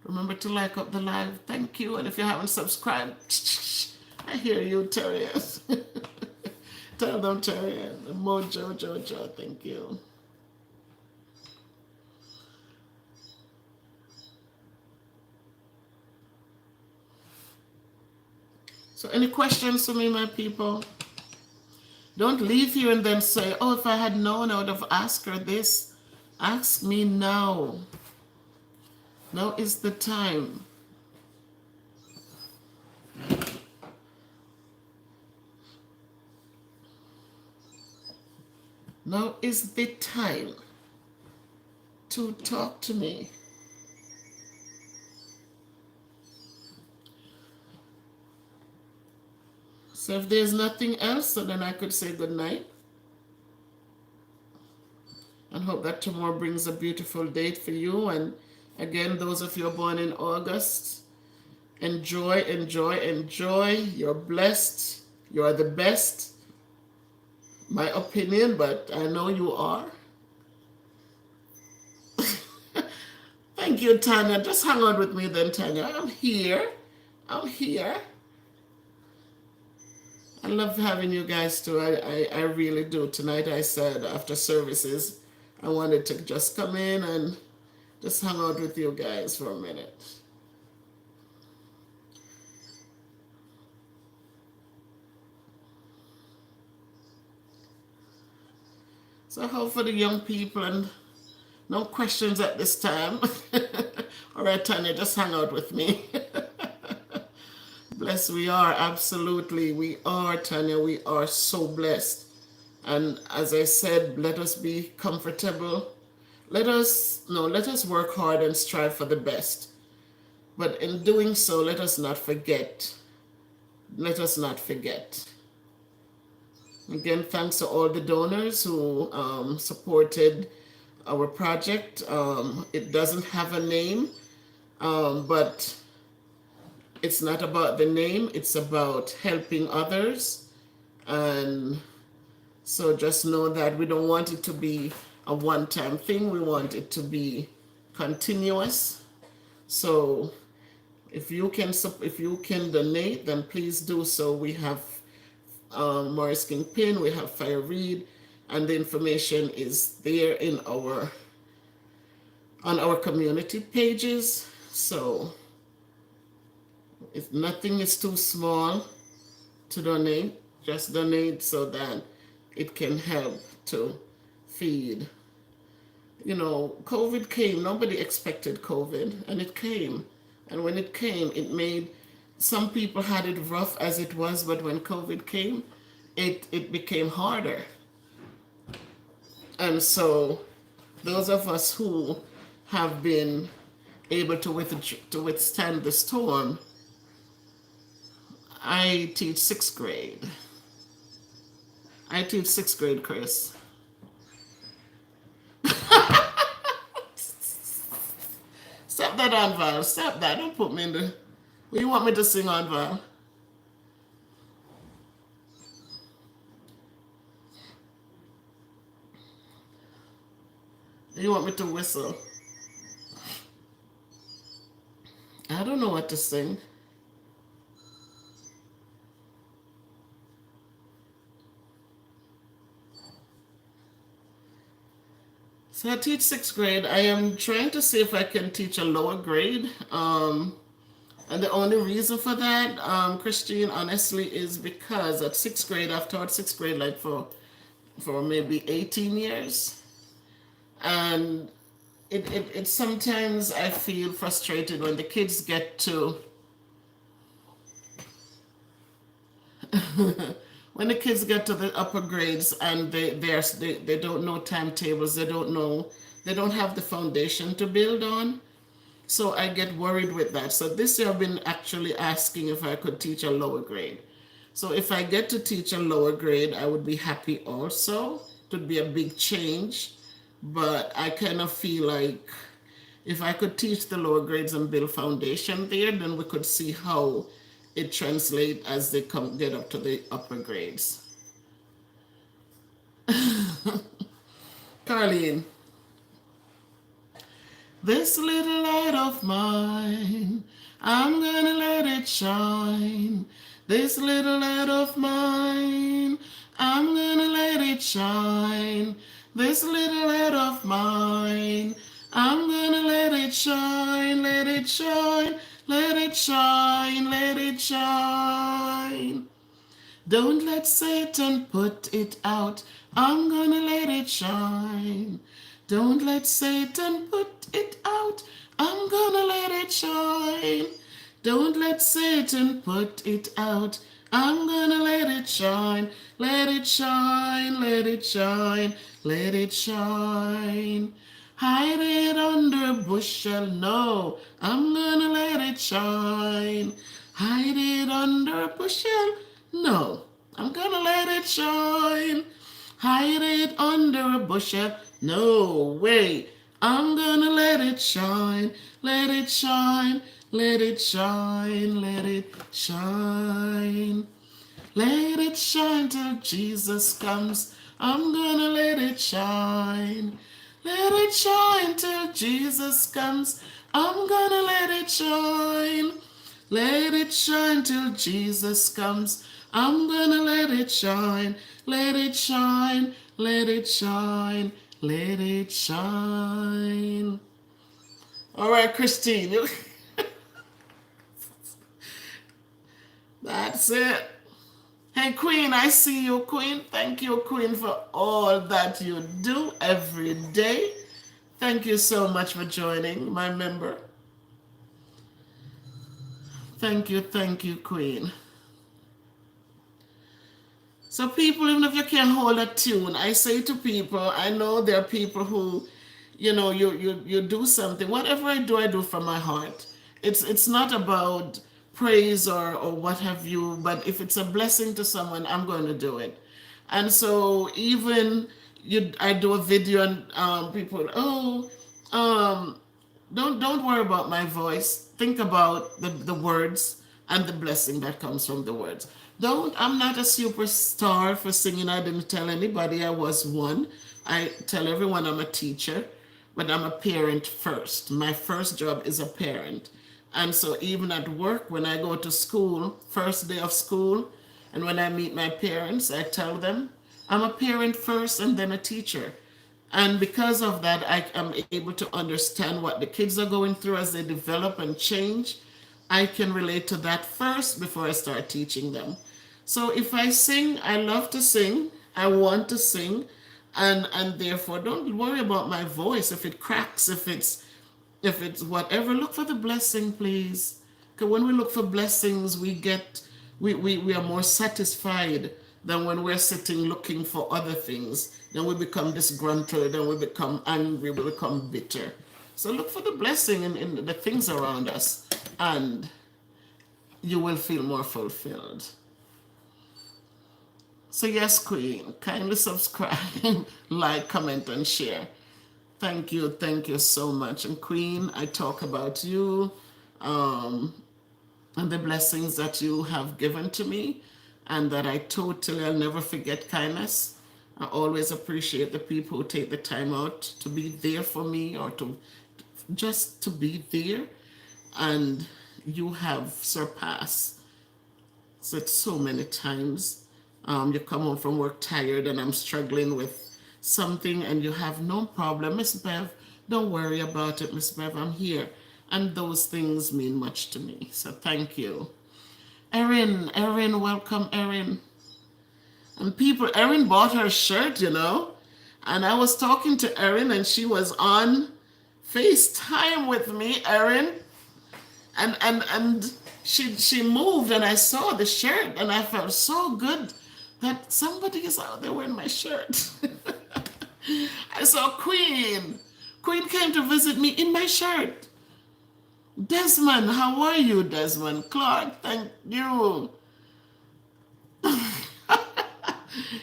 Remember to like up the live. Thank you. And if you haven't subscribed, I hear you, Terriers. Tell them, Terry. Jojo. Thank you. So any questions for me, my people? Don't leave here and then say, oh, if I had known, I would have asked her this. Ask me now. Now is the time. Now is the time to talk to me. So if there's nothing else, so then I could say good night. And hope that tomorrow brings a beautiful date for you. And again, those of you born in August, enjoy. You're blessed. You are the best. My opinion, but I know you are. Thank you, Tanya. Just hang out with me then, Tanya. I'm here. I love having you guys too. I really do. Tonight I said after services, I wanted to just come in and just hang out with you guys for a minute. So hope for the young people, and no questions at this time. All right, Tanya, just hang out with me. Blessed we are, absolutely. We are, Tanya, we are so blessed. And as I said, let us be comfortable. Let us work hard and strive for the best. But in doing so, let us not forget. Let us not forget. Again, thanks to all the donors who supported our project. It doesn't have a name, but it's not about the name, it's about helping others. And so just know that we don't want it to be a one-time thing, we want it to be continuous. So if you can donate, then please do so. We have Morris King Pin, we have Fire Reed, and the information is there in on our community pages. So if nothing is too small to donate, just donate so that it can help to feed. COVID came, nobody expected COVID, and it came. And when it came, it made some people had it rough as it was, but when COVID came, it became harder. And so those of us who have been able to withstand the storm, I teach sixth grade. Chris. Stop that on, Val. Stop that. Don't put me in the... What you want me to sing on, Val? You want me to whistle? I don't know what to sing. So I teach sixth grade. I am trying to see if I can teach a lower grade. And the only reason for that, Christine, honestly, is because at sixth grade, I've taught sixth grade like for maybe 18 years. And it sometimes I feel frustrated when the kids get to when the kids get to the upper grades and they don't know timetables, they don't have the foundation to build on. So I get worried with that. So this year I've been actually asking if I could teach a lower grade. So if I get to teach a lower grade, I would be happy also. It would be a big change. But I kind of feel like if I could teach the lower grades and build foundation there, then we could see how it translates as they get up to the upper grades. Carlene. This little light of mine, I'm gonna let it shine. This little light of mine, I'm gonna let it shine. This little light of mine, I'm gonna let it shine, let it shine, let it shine, let it shine. Don't let Satan put it out, I'm gonna let it shine. Don't let Satan put it out, I'm gonna let it shine. Don't let Satan put it out, I'm gonna let it shine. Let it shine, let it shine, let it shine. Hide it under a bushel, no, I'm gonna let it shine. Hide it under a bushel, no, I'm gonna let it shine. Hide it under a bushel, no way, I'm gonna let it shine. Let it shine, let it shine, let it shine. Let it shine till Jesus comes. I'm gonna let it shine. Let it shine till Jesus comes. I'm gonna let it shine. Let it shine till Jesus comes. I'm gonna let it shine. Let it shine. Let it shine. Let it shine. All right, Christine. That's it. Hey, Queen, I see you, Queen. Thank you, Queen, for all that you do every day. Thank you so much for joining, my member. Thank you, Queen. So people, even if you can't hold a tune, I say to people, I know there are people who, you do something. Whatever I do from my heart. it's not about praise or what have you, but if it's a blessing to someone, I'm going to do it. And so even I do a video and people, oh, um, don't worry about my voice. Think about the words and the blessing that comes from the words. Don't I'm not a superstar for singing. I didn't tell anybody I was one. I tell everyone I'm a teacher, but I'm a parent first. My first job is a parent. And so even at work, when I go to school, first day of school, and when I meet my parents, I tell them I'm a parent first and then a teacher. And because of that, I am able to understand what the kids are going through as they develop and change. I can relate to that first before I start teaching them. So if I sing, I love to sing. I want to sing. And therefore don't worry about my voice. If it cracks, if it's whatever, look for the blessing, please. Because when we look for blessings, we are more satisfied than when we're sitting looking for other things. Then we become disgruntled, then we become angry, we become bitter. So look for the blessing in the things around us, and you will feel more fulfilled. So yes, Queen, kindly subscribe, like, comment, and share. Thank you so much. And Queen, I talk about you, and the blessings that you have given to me, and that I'll never forget kindness. I always appreciate the people who take the time out to be there for me, or to just to be there. And you have surpassed it so many times. You come home from work tired and I'm struggling with something, and you have no problem. Miss Bev, don't worry about it, Miss Bev, I'm here. And those things mean much to me. So thank you. Erin, welcome, Erin. And people, Erin bought her shirt, and I was talking to Erin, and she was on FaceTime with me, Erin. And she moved, and I saw the shirt, and I felt so good that somebody is out there wearing my shirt. I saw Queen. Queen came to visit me in my shirt. Desmond, how are you, Desmond? Clark, thank you.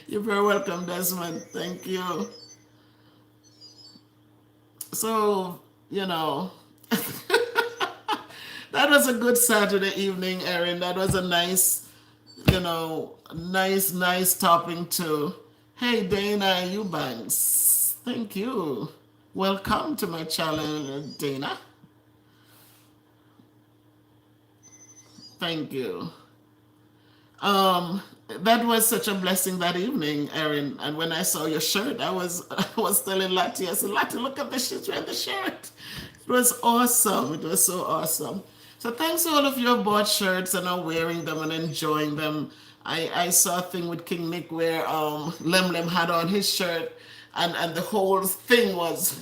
You're very welcome, Desmond. Thank you. So, that was a good Saturday evening, Erin. That was a nice, nice topping to, hey, Dana Eubanks. Thank you. Welcome to my channel, Dana. Thank you. That was such a blessing that evening, Erin. And when I saw your shirt, I was telling Lottie, I said, Lottie, look at this, she's wearing the shirt. It was awesome. It was so awesome. So thanks to all of you who have bought shirts and are wearing them and enjoying them. I saw a thing with King Nick where Lem had on his shirt, and the whole thing was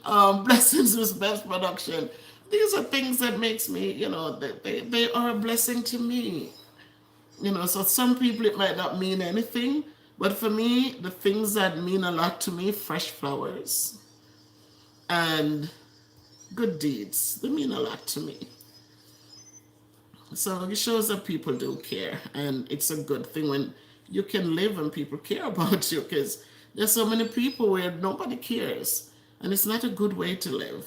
blessings with best production. These are things that makes me, they are a blessing to me. So some people it might not mean anything, but for me, the things that mean a lot to me, fresh flowers and good deeds, they mean a lot to me. So it shows that people do care, and it's a good thing when you can live and people care about you, because there's so many people where nobody cares, and it's not a good way to live,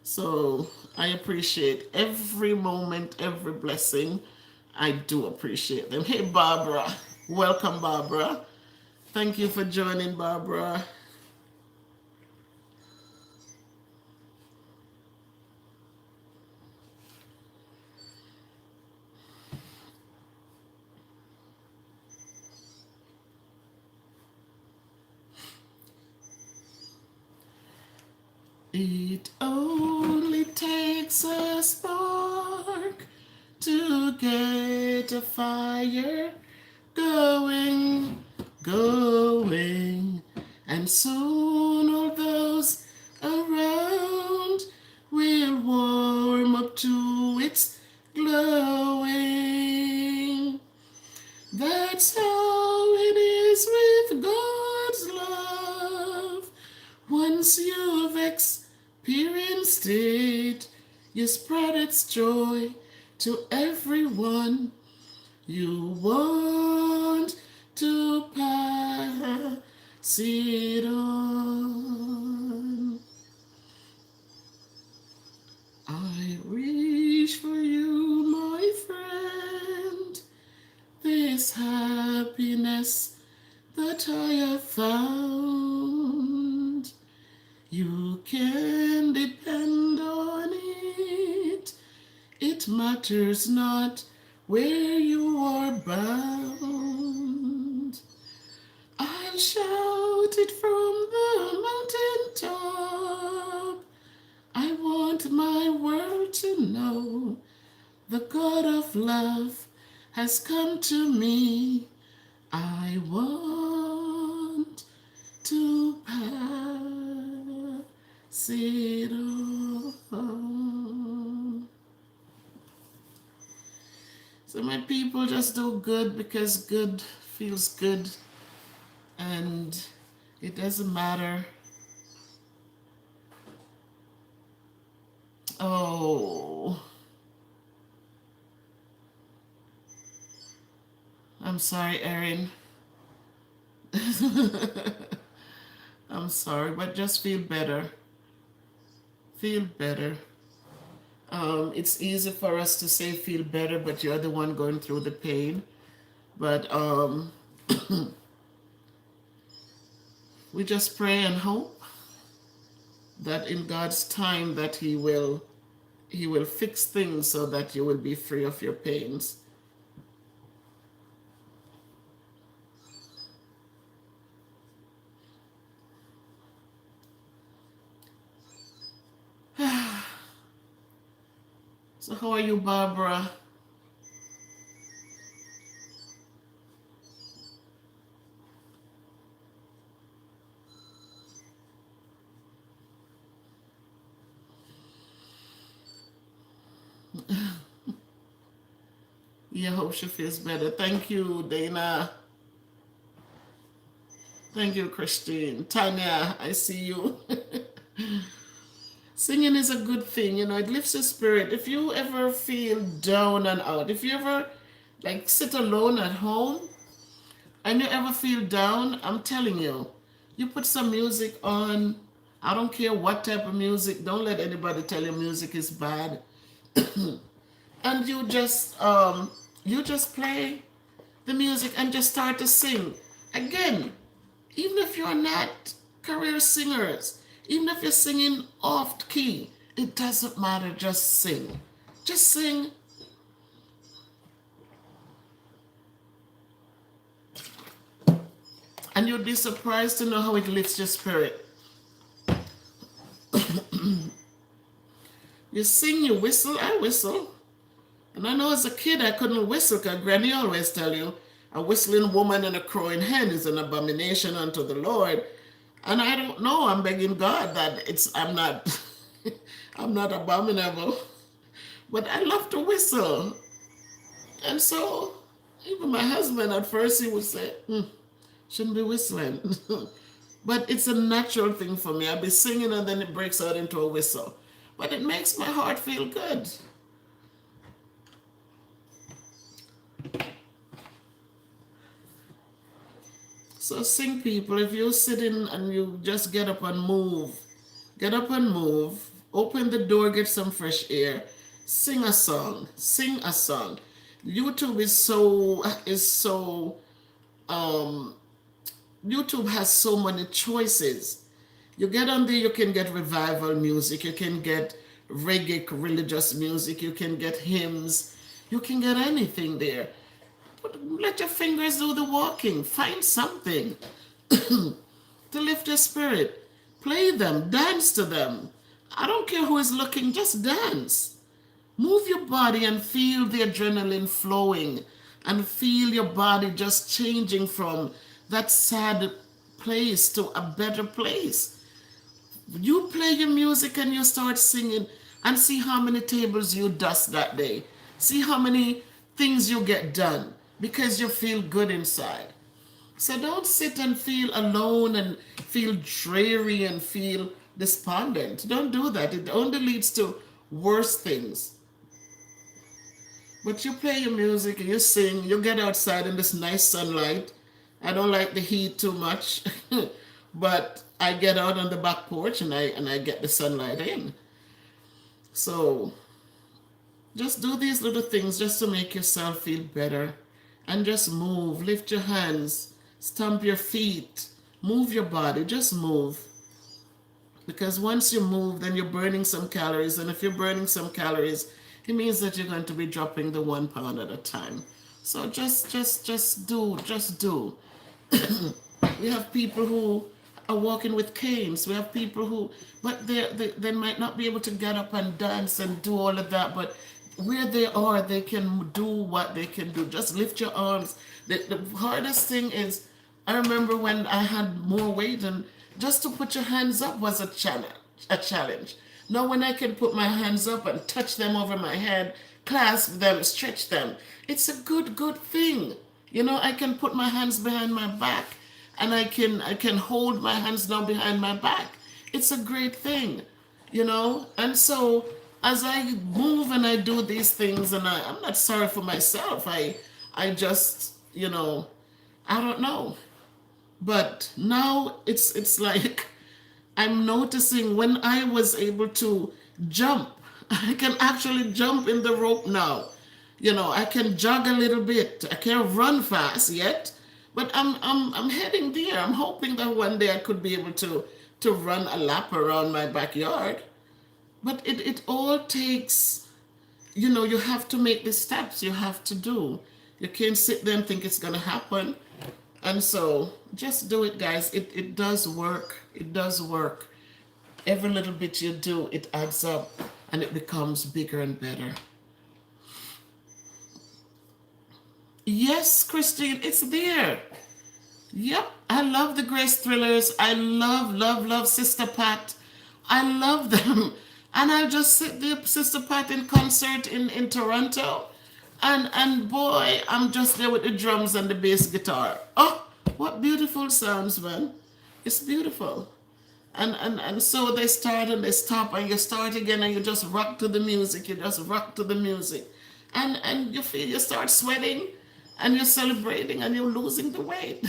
So I appreciate every moment, every blessing. I do appreciate them. Hey, Barbara. Welcome, Barbara. Thank you for joining, Barbara. It only takes a spark to get a fire going, and soon all those around will warm up to its glowing. That's how it is with God's love. Once you've experienced experienced it. You spread its joy to everyone. You want to pass it on. I reach for you, my friend, this happiness that I have found. You can depend on it. It matters not where you are bound. I'll shout it from the mountaintop. I want my world to know the God of love has come to me. I want to pass it on. So my people, just do good because good feels good, and it doesn't matter. Oh, I'm sorry, Erin. I'm sorry, but just feel better. Feel better. It's easy for us to say feel better, but you're the one going through the pain. But we just pray and hope that in God's time that He will fix things so that you will be free of your pains. So how are you, Barbara? Yeah, hope she feels better. Thank you, Dana. Thank you, Christine. Tanya, I see you. Singing is a good thing, it lifts your spirit. If you ever feel down and out, if you ever like sit alone at home and you ever feel down, I'm telling you, you put some music on. I don't care what type of music. Don't let anybody tell you music is bad. And you just play the music and just start to sing. Again, even if you're not career singers, even if you're singing off key, it doesn't matter, just sing. Just sing. And you'd be surprised to know how it lifts your spirit. You sing, you whistle, I whistle. And I know as a kid I couldn't whistle because Granny always tell you, a whistling woman and a crowing hen is an abomination unto the Lord. And I don't know, I'm begging God that I'm not I'm not abominable. But I love to whistle. And so even my husband at first he would say, shouldn't be whistling. But it's a natural thing for me. I'll be singing and then it breaks out into a whistle. But it makes my heart feel good. So sing, people. If you're sitting and you just get up and move, open the door, get some fresh air, sing a song. YouTube YouTube has so many choices. You get on there, you can get revival music, you can get reggae religious music, you can get hymns, you can get anything there. But let your fingers do the walking. Find something to lift your spirit. Play them, dance to them. I don't care who is looking, just dance. Move your body and feel the adrenaline flowing and feel your body just changing from that sad place to a better place. You play your music and you start singing and see how many tables you dust that day. See how many things you get done because you feel good inside. So don't sit and feel alone and feel dreary and feel despondent. Don't do that. It only leads to worse things. But you play your music and you sing, you get outside in this nice sunlight. I don't like the heat too much, but I get out on the back porch and I get the sunlight in. So just do these little things just to make yourself feel better. And just move, lift your hands, stomp your feet, move your body, just move. Because once you move, then you're burning some calories. And if you're burning some calories, it means that you're going to be dropping the 1 pound at a time. So just do. We have people who are walking with canes. We have people who, but they might not be able to get up and dance and do all of that. But where they are, they can do what they can do. Just lift your arms. The hardest thing is, I remember when I had more weight, and just to put your hands up was a challenge. Now when I can put my hands up and touch them over my head, clasp them, stretch them, it's a good thing. I can put my hands behind my back, and I can hold my hands down behind my back. It's a great thing, And so as I move and I do these things, and I'm not sorry for myself. I just, I don't know. But now it's like I'm noticing when I was able to jump, I can actually jump in the rope now. I can jog a little bit. I can't run fast yet, but I'm heading there. I'm hoping that one day I could be able to run a lap around my backyard. But it all takes, you have to make the steps you have to do. You can't sit there and think it's going to happen. And so just do it, guys. It does work. It does work. Every little bit you do, it adds up and it becomes bigger and better. Yes, Christine, it's there. Yep, I love the Grace Thrillers. I love Sister Pat. I love them. And I'll just sit there, Sister Pat in concert in Toronto. And boy, I'm just there with the drums and the bass guitar. Oh, what beautiful sounds, man. It's beautiful. And so they start and they stop and you start again and you just rock to the music. You just rock to the music. And you feel you start sweating and you're celebrating and you're losing the weight.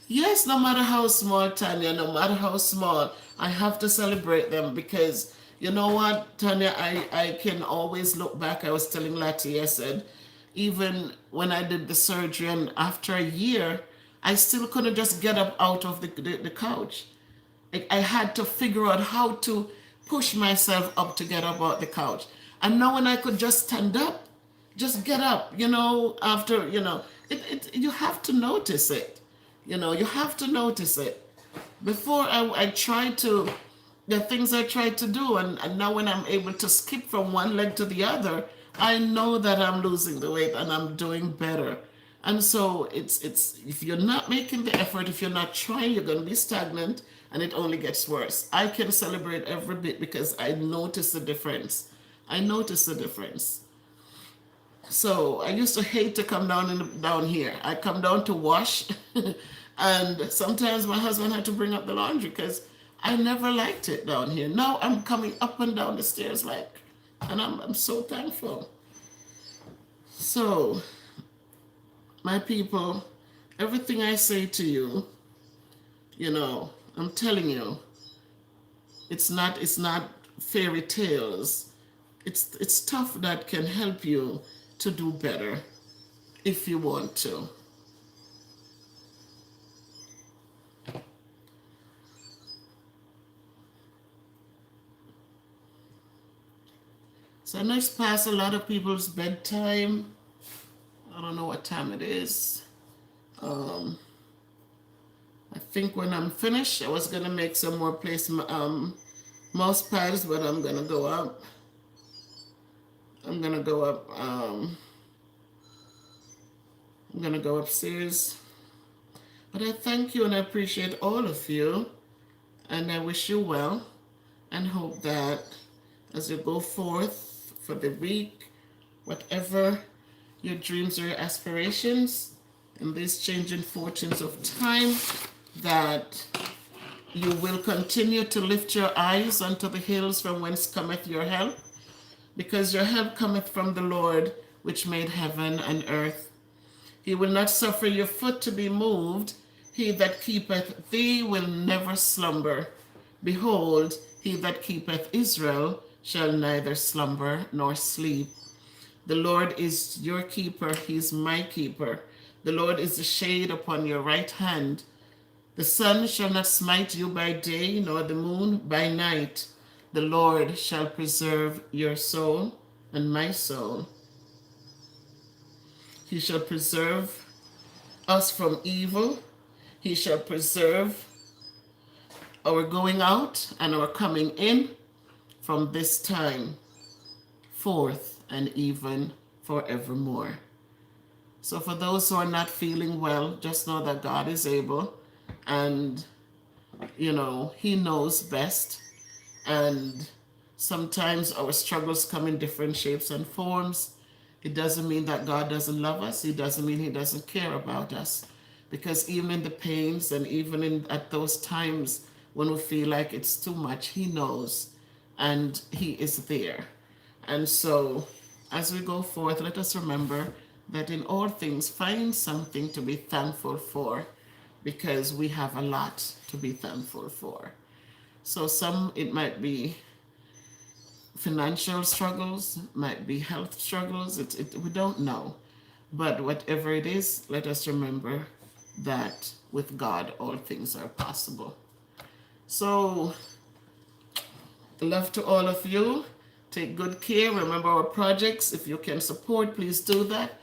Yes, no matter how small, Tanya, no matter how small, I have to celebrate them because you know what, Tanya, I can always look back. I was telling Lati, I said, even when I did the surgery and after a year, I still couldn't just get up out of the couch. I had to figure out how to push myself up to get up out the couch. And now when I could just stand up, just get up, after, you have to notice it. You have to notice it. Before I tried to, the things I tried to do, and now when I'm able to skip from one leg to the other, I know that I'm losing the weight and I'm doing better. And so it's if you're not making the effort, if you're not trying, you're going to be stagnant and it only gets worse. I can celebrate every bit because I notice the difference. I notice the difference. So I used to hate to come down here. I come down to wash and sometimes my husband had to bring up the laundry because I never liked it down here. Now I'm coming up and down the stairs and I'm so thankful. So, my people, everything I say to you, I'm telling you, it's not fairy tales. It's stuff that can help you to do better if you want to. So I know it's past a lot of people's bedtime. I don't know what time it is. I think when I'm finished, I was going to make some more mouse pads, but I'm going to go up. I'm going to go up. I'm going to go upstairs. But I thank you and I appreciate all of you. And I wish you well and hope that as you go forth for the week, whatever your dreams or your aspirations in these changing fortunes of time, that You will continue to lift your eyes unto the hills from whence cometh your help, because your help cometh from the Lord, which made heaven and earth. He will not suffer your foot to be moved. He that keepeth thee will never slumber. Behold, he that keepeth Israel shall neither slumber nor sleep. The Lord is your keeper, he is my keeper. The Lord is the shade upon your right hand. The sun shall not smite you by day, nor the moon by night. The Lord shall preserve your soul and my soul. He shall preserve us from evil. He shall preserve our going out and our coming in from this time forth and even forevermore. So for those who are not feeling well, just know that God is able, and he knows best. And sometimes our struggles come in different shapes and forms. It doesn't mean that God doesn't love us. It doesn't mean he doesn't care about us. Because even in the pains and even at those times when we feel like it's too much, he knows and he is there. And so as we go forth, let us remember that in all things, find something to be thankful for, because we have a lot to be thankful for. So it might be financial struggles, might be health struggles, we don't know. But whatever it is, let us remember that with God, all things are possible. So, love to all of you. Take good care. Remember our projects. If you can support, please do that.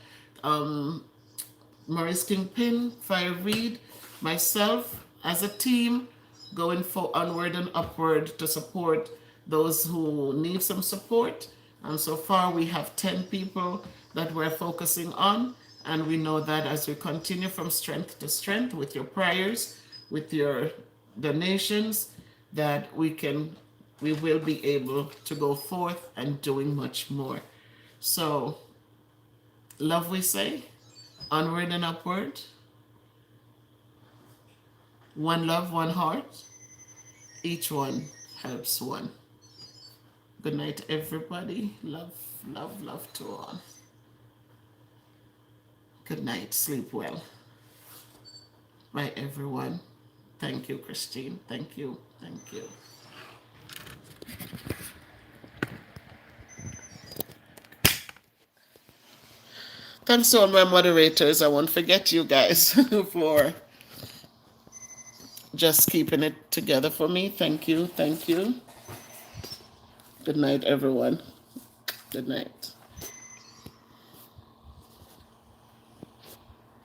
Maurice Kingpin, Fire Reed, myself, as a team, going for onward and upward to support those who need some support. And so far we have 10 people that we're focusing on. And we know that as we continue from strength to strength with your prayers, with your donations, that we will be able to go forth and doing much more. So, love we say, onward and upward. One love, one heart. Each one helps one. Good night, everybody. Love, love, love to all. Good night. Sleep well. Bye, everyone. Thank you, Christine. Thank you. Thank you. Thanks to all my moderators. I won't forget you guys for just keeping it together for me. Thank you. Thank you. Good night, everyone. Good night.